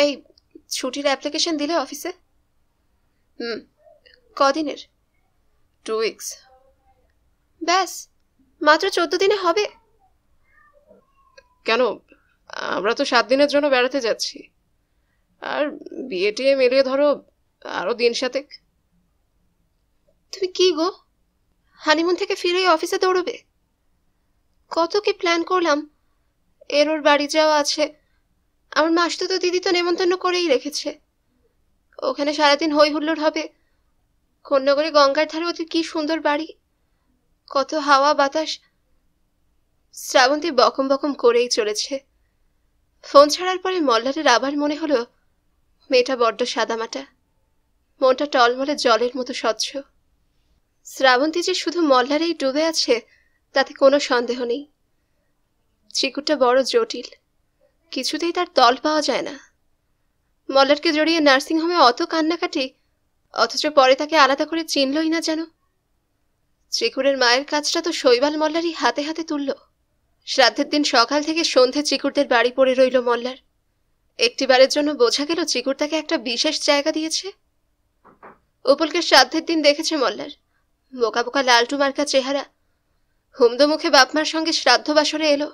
এই ছুটির অ্যাপ্লিকেশন দিলে অফিসে? কদিনের? 2 weeks। ব্যাস, মাত্র 14 দিনে হবে? কেন, আমরা তো 7 দিনের জন্য বেড়াতে যাচ্ছি, আর বিয়ে টিয়ে মিলিয়ে ধরো আরো দিন 7। তুমি কি গো, হানিমুন থেকে ফিরেই অফিসে দৌড়বে? কত কি প্ল্যান করলাম, এর ওর বাড়ি যাওয়া আছে। আমার মাসতুতো দিদি তো নেমন্তন্ন করেই রেখেছে। ওখানে সারাদিন হই হুল্লোড় হবে। কন্যাগরে গঙ্গার ধারে ওদের কি সুন্দর বাড়ি, কত হাওয়া বাতাস। শ্রাবন্তী বকম বকম করেই চলেছে। ফোন ছাড়ার পরে মল্লারের আবার মনে হলো মেয়েটা বড্ড সাদামাটা, মনটা টলমলে জলের মতো স্বচ্ছ। শ্রাবন্তী যে শুধু মল্লারেই ডুবে আছে তাতে কোনো সন্দেহ নেই। চিকুরটা বড় জটিল, কিছুতেই তার তল পাওয়া যায় না। মল্লারকে জড়িয়ে নার্সিংহোমে অত কান্নাকাটি, অথচ পরে তাকে আলাদা করে চিনলই না যেন। চিকুরের মায়ের কাজটা তো শৈবাল মল্লারই হাতে হাতে তুলল। শ্রাদ্ধের দিন সকাল থেকে সন্ধে চিকুরদের বাড়ি পড়ে রইল মল্লার। একটিবারের জন্য বোঝা গেল চিকুর তাকে একটা বিশেষ জায়গা দিয়েছে। উপলকে শ্রাদ্ধের দিন দেখেছে মল্লার, বোকা বোকা লালটু মার্কা চেহারা। হুমদো মুখে বাপমার সঙ্গে শ্রাদ্ধ বাসরে এলো।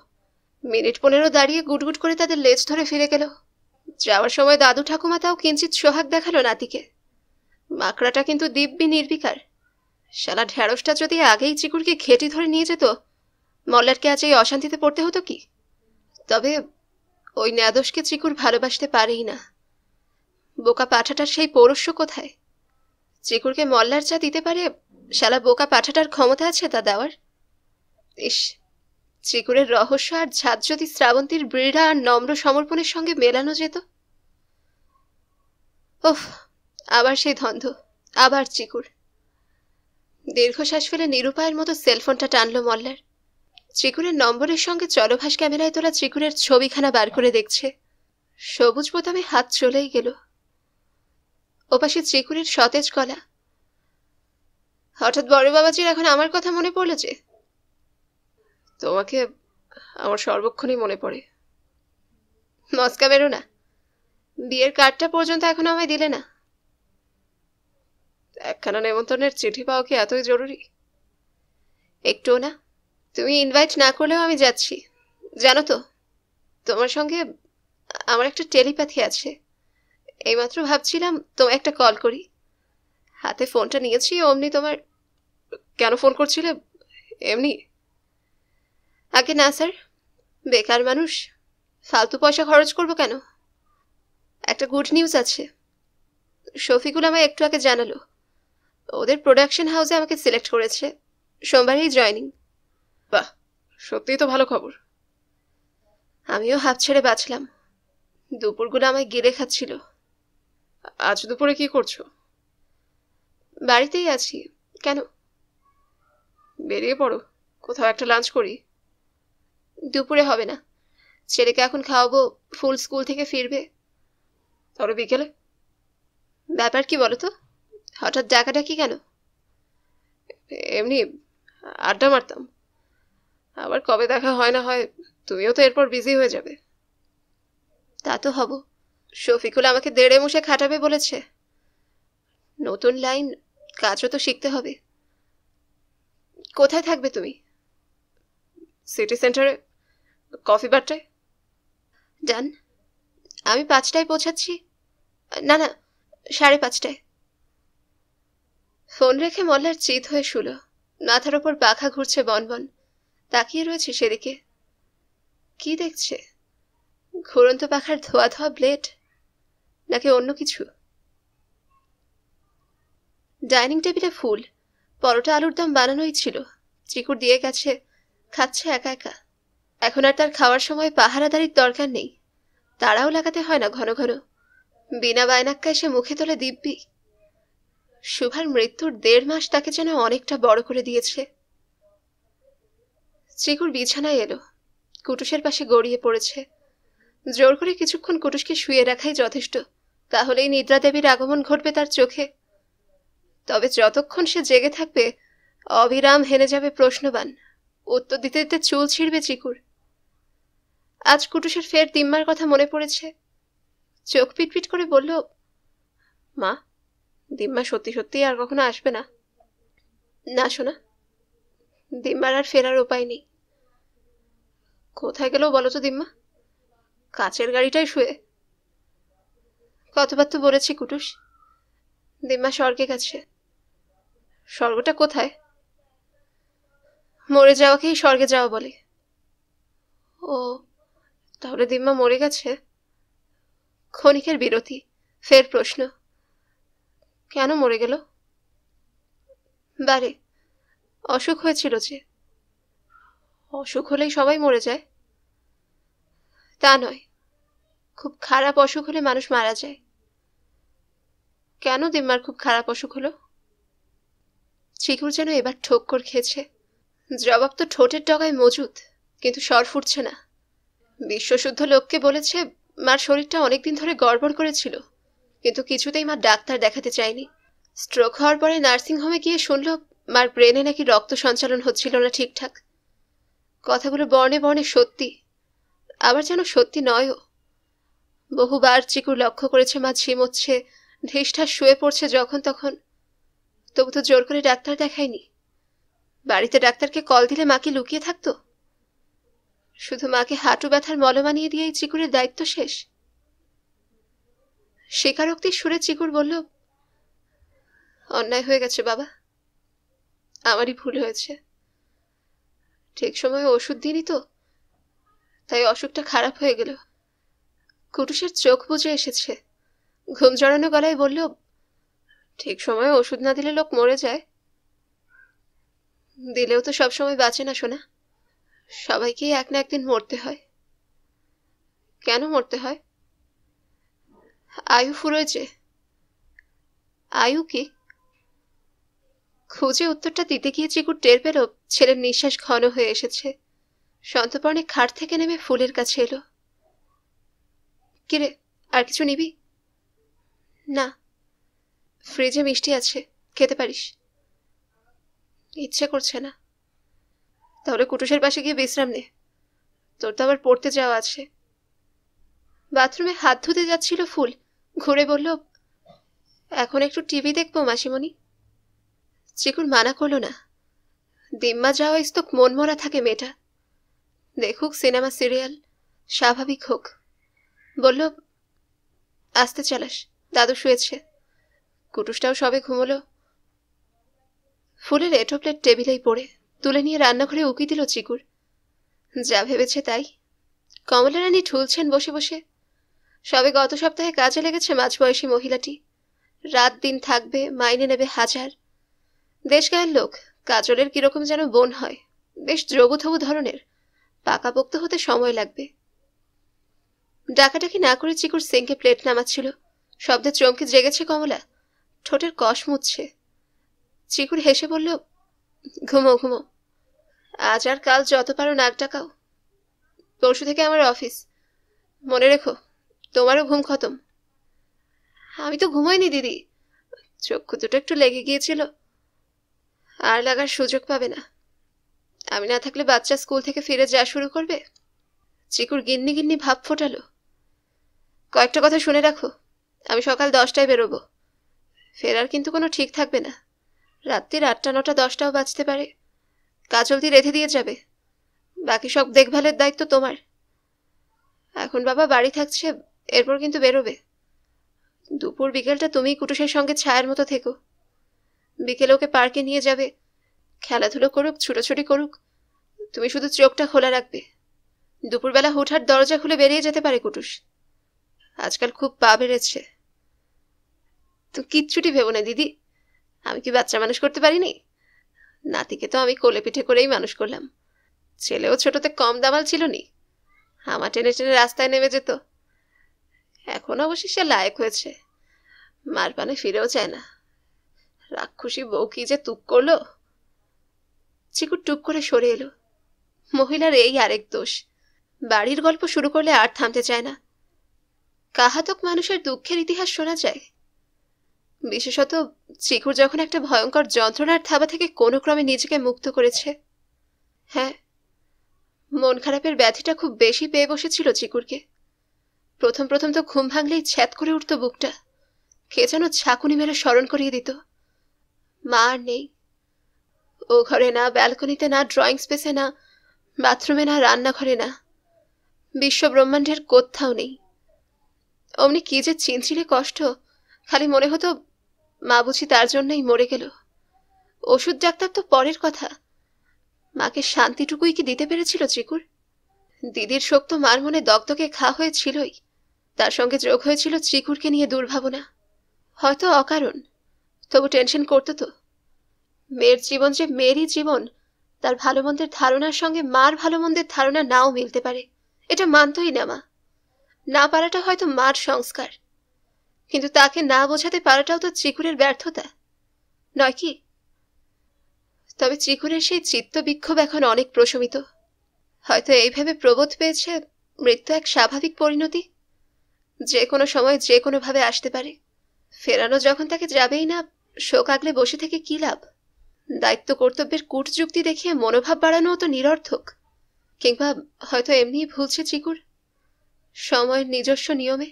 মিনিট 15 দাঁড়িয়ে গুটগুট করে তাদের লেজ ধরে ফিরে গেল। যাওয়ার সময় দাদু ঠাকুমা তাও কিঞ্চিত সোহাগ দেখালো নাতিকে। মাকড়াটা কিন্তু দিব্যি নির্বিকার। শালা ঢ্যাঁড়সটা যদি আগেই চিকুরকে ঘেঁটি ধরে নিয়ে যেত, মল্লারকে আজ এই অশান্তিতে পড়তে হতো কি? তবে ওই ন্যাদোষকে চিকুর ভালোবাসতে পারেই না। বোকা পাঠাটার সেই পৌরস্য কোথায়? চিকুরকে মল্লার যা দিতে পারে, শালা বোকা পাঠাটার ক্ষমতা আছে তা দেওয়ার? ইস, চিকুরের রহস্য আর ঝাঁজ যদি শ্রাবন্তীর বৃঢ়া আর নম্র সমর্পণের সঙ্গে মেলানো যেত। ওফ, আবার সেই ধন্ধ, আবার চিকুর। দীর্ঘশ্বাস ফেলে নিরুপায়ের মতো সেলফোনটা টানল মল্লার। চিকুরের নম্বরের সঙ্গে চলভাস ক্যামেরায় তোলা চিকুরের ছবিখানা বার করে দেখছে। সবুজ বোতামে হাত চলেই গেল। ওপাশে চিকুরের সতেজ গলা। হঠাৎ বড় বাবাজির এখন আমার কথা মনে পড়ল যে? তোমাকে আমার সর্বক্ষণই মনে পড়ে। মস্কা বেরো না, বিয়ের কার্ডটা পর্যন্ত এখনো আমায় দিলে না। একখানা নেমন্তন্নের চিঠি পাওয়া কি এতই জরুরি? একটুও না। তুমি ইনভাইট না করলেও আমি যাচ্ছি। জানো তো, তোমার সঙ্গে আমার একটা টেলিপ্যাথি আছে। এইমাত্র ভাবছিলাম তোমায় একটা কল করি, হাতে ফোনটা নিয়েছি অমনি তোমার। কেন ফোন করছিলে? এমনি? আগে না স্যার, বেকার মানুষ, ফালতু পয়সা খরচ করবো কেন? একটা গুড নিউজ আছে। শফিকুল আমায় একটু আগে জানালো ওদের প্রোডাকশন হাউসে আমাকে সিলেক্ট করেছে, সোমবারেই জয়েনিং। বাহ, সত্যিই তো ভালো খবর। আমিও হাফ ছেড়ে বাঁচলাম। দুপুরগুলো আমায় গিলে খাচ্ছিল। আজ দুপুরে কি করছো? বাড়িতেই আছি। কেন? বেরিয়ে পড়ো, কোথাও একটা লাঞ্চ করি। দুপুরে হবে না, ছেলেকে এখন খাওয়াবো, ফুল স্কুল থেকে ফিরবে। তাহলে বিকেলে? ব্যাপার কি বলো তো, হঠাৎ ডাকাডাকি কেন? এমনি আড্ডা মারতাম। আবার কবে দেখা হয় না হয়, তুমিও তো এরপর বিজি হয়ে যাবে। তা তো হব। শফিকুল আমাকে দেড়ে মুশে খাটাবে বলেছে। নতুন লাইন, কাজও তো শিখতে হবে। কোথায় থাকবে তুমি? সিটি সেন্টারে, কফি বারটায়। ডান। আমি 5টায় পৌঁছাচ্ছি। না না, 5:30টায়। ফোন রেখে মল্লার চিত হয়ে শুল। মাথার ওপর পাখা ঘুরছে বনবন, তাকিয়ে রয়েছে সেদিকে। কি দেখছে? ঘুরন্ত পাখার ধোয়া ধোয়া ব্লেড, নাকি অন্য কিছু? ডাইনিং টেবিলে ফুল, পরোটা আলুর দম বানানোই ছিল। চিকুর দিয়ে গেছে, খাচ্ছে একা একা। এখন আর তার খাওয়ার সময় পাহারাদারির দরকার নেই, তারাও লাগাতে হয় না ঘন ঘন। বিনা বায়নাক্কায় সে মুখে তোলে দিব্যি। শুভার মৃত্যুর 1.5 মাস তাকে যেন অনেকটা বড় করে দিয়েছে। চিকুর বিছানায় এলো, কুটুসের পাশে গড়িয়ে পড়েছে। জোর করে কিছুক্ষণ কুটুসকে শুয়ে রাখাই যথেষ্ট, তাহলেই নিদ্রা দেবীর আগমন ঘটবে তার চোখে। তবে যতক্ষণ সে জেগে থাকবে, অবিরাম হেনে যাবে প্রশ্নবান। উত্তর দিতে দিতে চুল ছিঁড়বে চিকুর। আজ কুটুসের ফের দিম্মার কথা মনে পড়েছে। চোখ পিটপিট করে বলল, মা, দিম্মা সত্যি সত্যি আর কখনো আসবে না? না শোনা, দিম্মার আর ফেরার উপায় নেই। কোথায় গেল বলো তো দিম্মা? কাচের গাড়িটাই শুয়ে। কতবার তো বলেছি কুটুস, দিম্মা স্বর্গে গেছে। স্বর্গটা কোথায়? মরে যাওয়াকেই স্বর্গে যাওয়া বলে। ও, তাহলে দিম্মা মরে গেছে? ক্ষণিকের বিরতি, ফের প্রশ্ন, কেন মরে গেল? বারে, অসুখ হয়েছিল যে। অসুখ হলেই সবাই মরে যায়? তা নয়, খুব খারাপ অসুখ হলে মানুষ মারা যায়। কেন দিম্মার খুব খারাপ অসুখ হলো? চিকুর যেন এবার ঠোক্কর খেয়েছে। জবাব তো ঠোঁটের ডগায় মজুদ, কিন্তু স্বর ফুটছে না। বিশ্বশুদ্ধ লোককে বলেছে মার শরীরটা অনেকদিন ধরে গড়বড় করেছিল, কিন্তু কিছুতেই মা ডাক্তার দেখাতে চায়নি। স্ট্রোক হওয়ার পরে নার্সিংহোমে গিয়ে শুনল মার ব্রেনে নাকি রক্ত সঞ্চালন হচ্ছিল না ঠিকঠাক। কথাগুলো বর্ণে বর্ণে সত্যি, আবার যেন সত্যি নয়ও। বহুবার চিকুর লক্ষ্য করেছে মা ঝিমোচ্ছে, ঢিসঢাস শুয়ে পড়ছে যখন তখন। তবু তো জোর করে ডাক্তার দেখায়নি। বাড়িতে ডাক্তারকে কল দিলে মাকে লুকিয়ে থাকতো? শুধু মাকে হাঁটু ব্যথার মলম আনিয়ে দিয়েই চিকুরের দায়িত্ব শেষ? স্বীকারোক্তির সুরে চিকুর বলল, অন্যায় হয়ে গেছে বাবা, আমারই ভুল হয়েছে। ঠিক সময়ে ওষুধ দিইনি তো, তাই অসুখটা খারাপ হয়ে গেল। কুটুসের চোখ বুজে এসেছে, ঘুম জড়ানো গলায় বলল, ঠিক সময়ে ওষুধ না দিলে লোক মরে যায়? দিলেও তো সবসময় বাঁচে না সোনা, সবাইকেই এক না একদিন মরতে হয়। কেন মরতে হয়? আয়ু ফুরোয়। আয়ু কি? খুঁজে উত্তরটা দিতে গিয়ে চিকুর টের পেল ছেলের নিঃশ্বাস ঘন হয়ে এসেছে। সন্তর্পণে খাট থেকে নেমে ফুলের কাছে এলো। কিরে, আর কিছু নিবি? না, ফ্রিজে মিষ্টি আছে, খেতে পারিস। ইচ্ছে করছে না। তাহলে কুটুসের পাশে গিয়ে বিশ্রাম নে, তোর তো আবার পড়তে যাওয়া আছে। বাথরুমে হাত ধুতে যাচ্ছিল ফুল, ঘুরে বলল, এখন একটু টিভি দেখবো মাসিমণি। চিকুর মানা করলো না, দিম্মা যাওয়া স্তক মনমরা থাকে মেয়েটা। দেখুক সিনেমা সিরিয়াল, স্বাভাবিক হোক। বলল, আস্তে চালাস, দাদু শুয়েছে। কুটুসটাও সবে ঘুমোলো। ফুলের এঁটো প্লেট টেবিলেই পড়ে তুলে নিয়ে রান্নাঘরে উকি দিল চিকুর। যা ভেবেছে তাই। কমলা রানী ঠুলছেন বসে বসে। সবে গত সপ্তাহে কাজে লেগেছে মাঝবয়সী মহিলাটি। রাত দিন থাকবে, মাইনে নেবে 1000। দেশ গায়ের লোক, কাজলের কিরকম যেন বোন হয়, বেশ দ্রবুথবু ধরনের, পাকাপোক্ত হতে সময় লাগবে। ডাকাডাকি না করে চিকুর সিঙ্কে প্লেট নামাচ্ছিল। শব্দে চমকে জেগেছে কমলা, ঠোঁটের কষ মুছছে। চিকুর হেসে বলল, ঘুমো ঘুমো, আজ আর কাল যত পারো নাক ডাকাও। পরশু থেকে আমার অফিস, মনে রেখো, তোমারও ঘুম খতম। আমি তো ঘুমোইনি দিদি, চক্ষু দুটো একটু লেগে গিয়েছিল। আর লাগার সুযোগ পাবে না। আমি না থাকলে বাচ্চা স্কুল থেকে ফিরে যা শুরু করবে। চিকুর গিন্নি গিন্নি ভাব ফোটালো। কয়েকটা কথা শুনে রাখো, আমি সকাল 10টায় বেরোবো। ফেরার কিন্তু কোনো ঠিক থাকবে না। রাত্রির 8টা 9টা 10টাও বাজতে পারে। কাজলদি রেঁধে দিয়ে যাবে, বাকি সব দেখভালের দায়িত্ব তোমার। এখন বাবা বাড়ি থাকছে, এরপর কিন্তু বেরোবে। দুপুর বিকেলটা তুমি কুটুসের সঙ্গে ছায়ার মতো থেকো। বিকেলে ওকে পার্কে নিয়ে যাবে, খেলাধুলো করুক, ছুটোছুটি করুক, তুমি শুধু চোখটা খোলা রাখবে। দুপুরবেলা হুটহাট দরজা খুলে বেরিয়ে যেতে পারে কুটুস। আজকাল খুব পা বেড়েছে। তো কিচ্ছুটি ভেবো না দিদি, আমি কি বাচ্চা মানুষ করতে পারিনি? নাতিকে তো আমি কোলে পিঠে করেই মানুষ করলাম। ছেলেও ছোটতে কম দামাল ছিল নি, হামা টেনে টেনে রাস্তায় নেমে যেত। এখন অবশ্য সে লায়ক হয়েছে, মার পানে ফিরেও চায় না। রাক্ষসী বউ কি যে তুক করলো। চিকুর টুক করে সরে এলো। মহিলার এই আরেক দোষ, বাড়ির গল্প শুরু করলে আর থামতে চায় না। কাহাতক মানুষের দুঃখের ইতিহাস শোনা যায়, বিশেষত চিকুর যখন একটা ভয়ঙ্কর যন্ত্রণার থাবা থেকে কোনো ক্রমে নিজেকে মুক্ত করেছে। হ্যাঁ, মন খারাপের ব্যাধিটা খুব বেশি পেয়ে বসেছিল চিকুরকে। প্রথম প্রথম তো ঘুম ভাঙলেই ছ্যাদ করে উঠত বুকটা, কে যেন ছাকুনি মেরে স্মরণ করিয়ে দিত। মা আর নেই। ও ঘরে না, ব্যালকনিতে না, ড্রয়িং স্পেসে না, বাথরুমে না, রান্নাঘরে না, বিশ্ব ব্রহ্মাণ্ডের কোথাও নেই। অমনি কি যে চিনচিনে কষ্ট, খালি মনে হতো মা বুঝি তার জন্যই মরে গেল। ওষুধ ডাক্তার তো পরের কথা, মাকে শান্তিটুকুই কি দিতে পেরেছিল চিকুর? দিদির শোক তো মার মনে দগদগে ঘা হয়েছিলই, তার সঙ্গে যোগ হয়েছিল চিকুরকে নিয়ে দুর্ভাবনা। হয়তো অকারণ, তবু টেনশন করতো তো। মেয়ের জীবন যে মেয়েরই জীবন, তার ভালো মন্দের ধারণার সঙ্গে মার ভালো মন্দের ধারণা নাও মিলতে পারে, এটা মানতই না মা। না পারাটা হয়তো মার সংস্কার, কিন্তু তাকে না বোঝাতে পারাটাও তো চিকুরের ব্যর্থতা নয় কি? তবে চিকুরের সেই চিত্ত বিক্ষোভ এখন অনেক প্রশমিত। হয়তো এই ভেবে প্রবোধ পেয়েছে মৃত্যু এক স্বাভাবিক পরিণতি, যে কোনো সময় যে কোনো ভাবে আসতে পারে। ফেরানো যখন তাকে যাবেই না, শোক আগলে বসে থেকে কি লাভ? দায়িত্ব কর্তব্যের কূট যুক্তি দেখিয়ে মনোভাব বাড়ানোও তো নিরর্থক। কিংবা হয়তো এমনিই ভুলছে চিকুর, সময়ের নিজস্ব নিয়মে।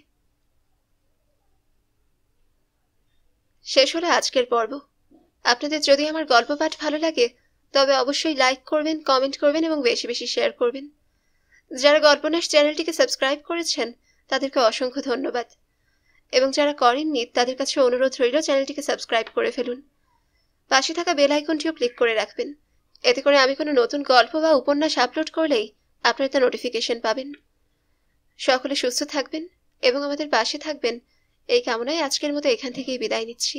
শেষ হলো আজকের পর্ব। আপনাদের যদি আমার গল্প পাঠ ভালো লাগে তবে অবশ্যই লাইক করবেন, কমেন্ট করবেন এবং বেশি বেশি শেয়ার করবেন। যারা গল্পনাশ চ্যানেলটিকে সাবস্ক্রাইব করেছেন তাদেরকে অসংখ্য ধন্যবাদ, এবং যারা করেননি তাদের কাছে অনুরোধ রইল চ্যানেলটিকে সাবস্ক্রাইব করে ফেলুন। পাশে থাকা বেল আইকনটিও ক্লিক করে রাখবেন, এতে করে আমি কোনো নতুন গল্প বা উপন্যাস আপলোড করলেই আপনারা তা নোটিফিকেশন পাবেন। সকলে সুস্থ থাকবেন এবং আমাদের পাশে থাকবেন এই কামনায় আজকের মতো এখান থেকেই বিদায় নিচ্ছি।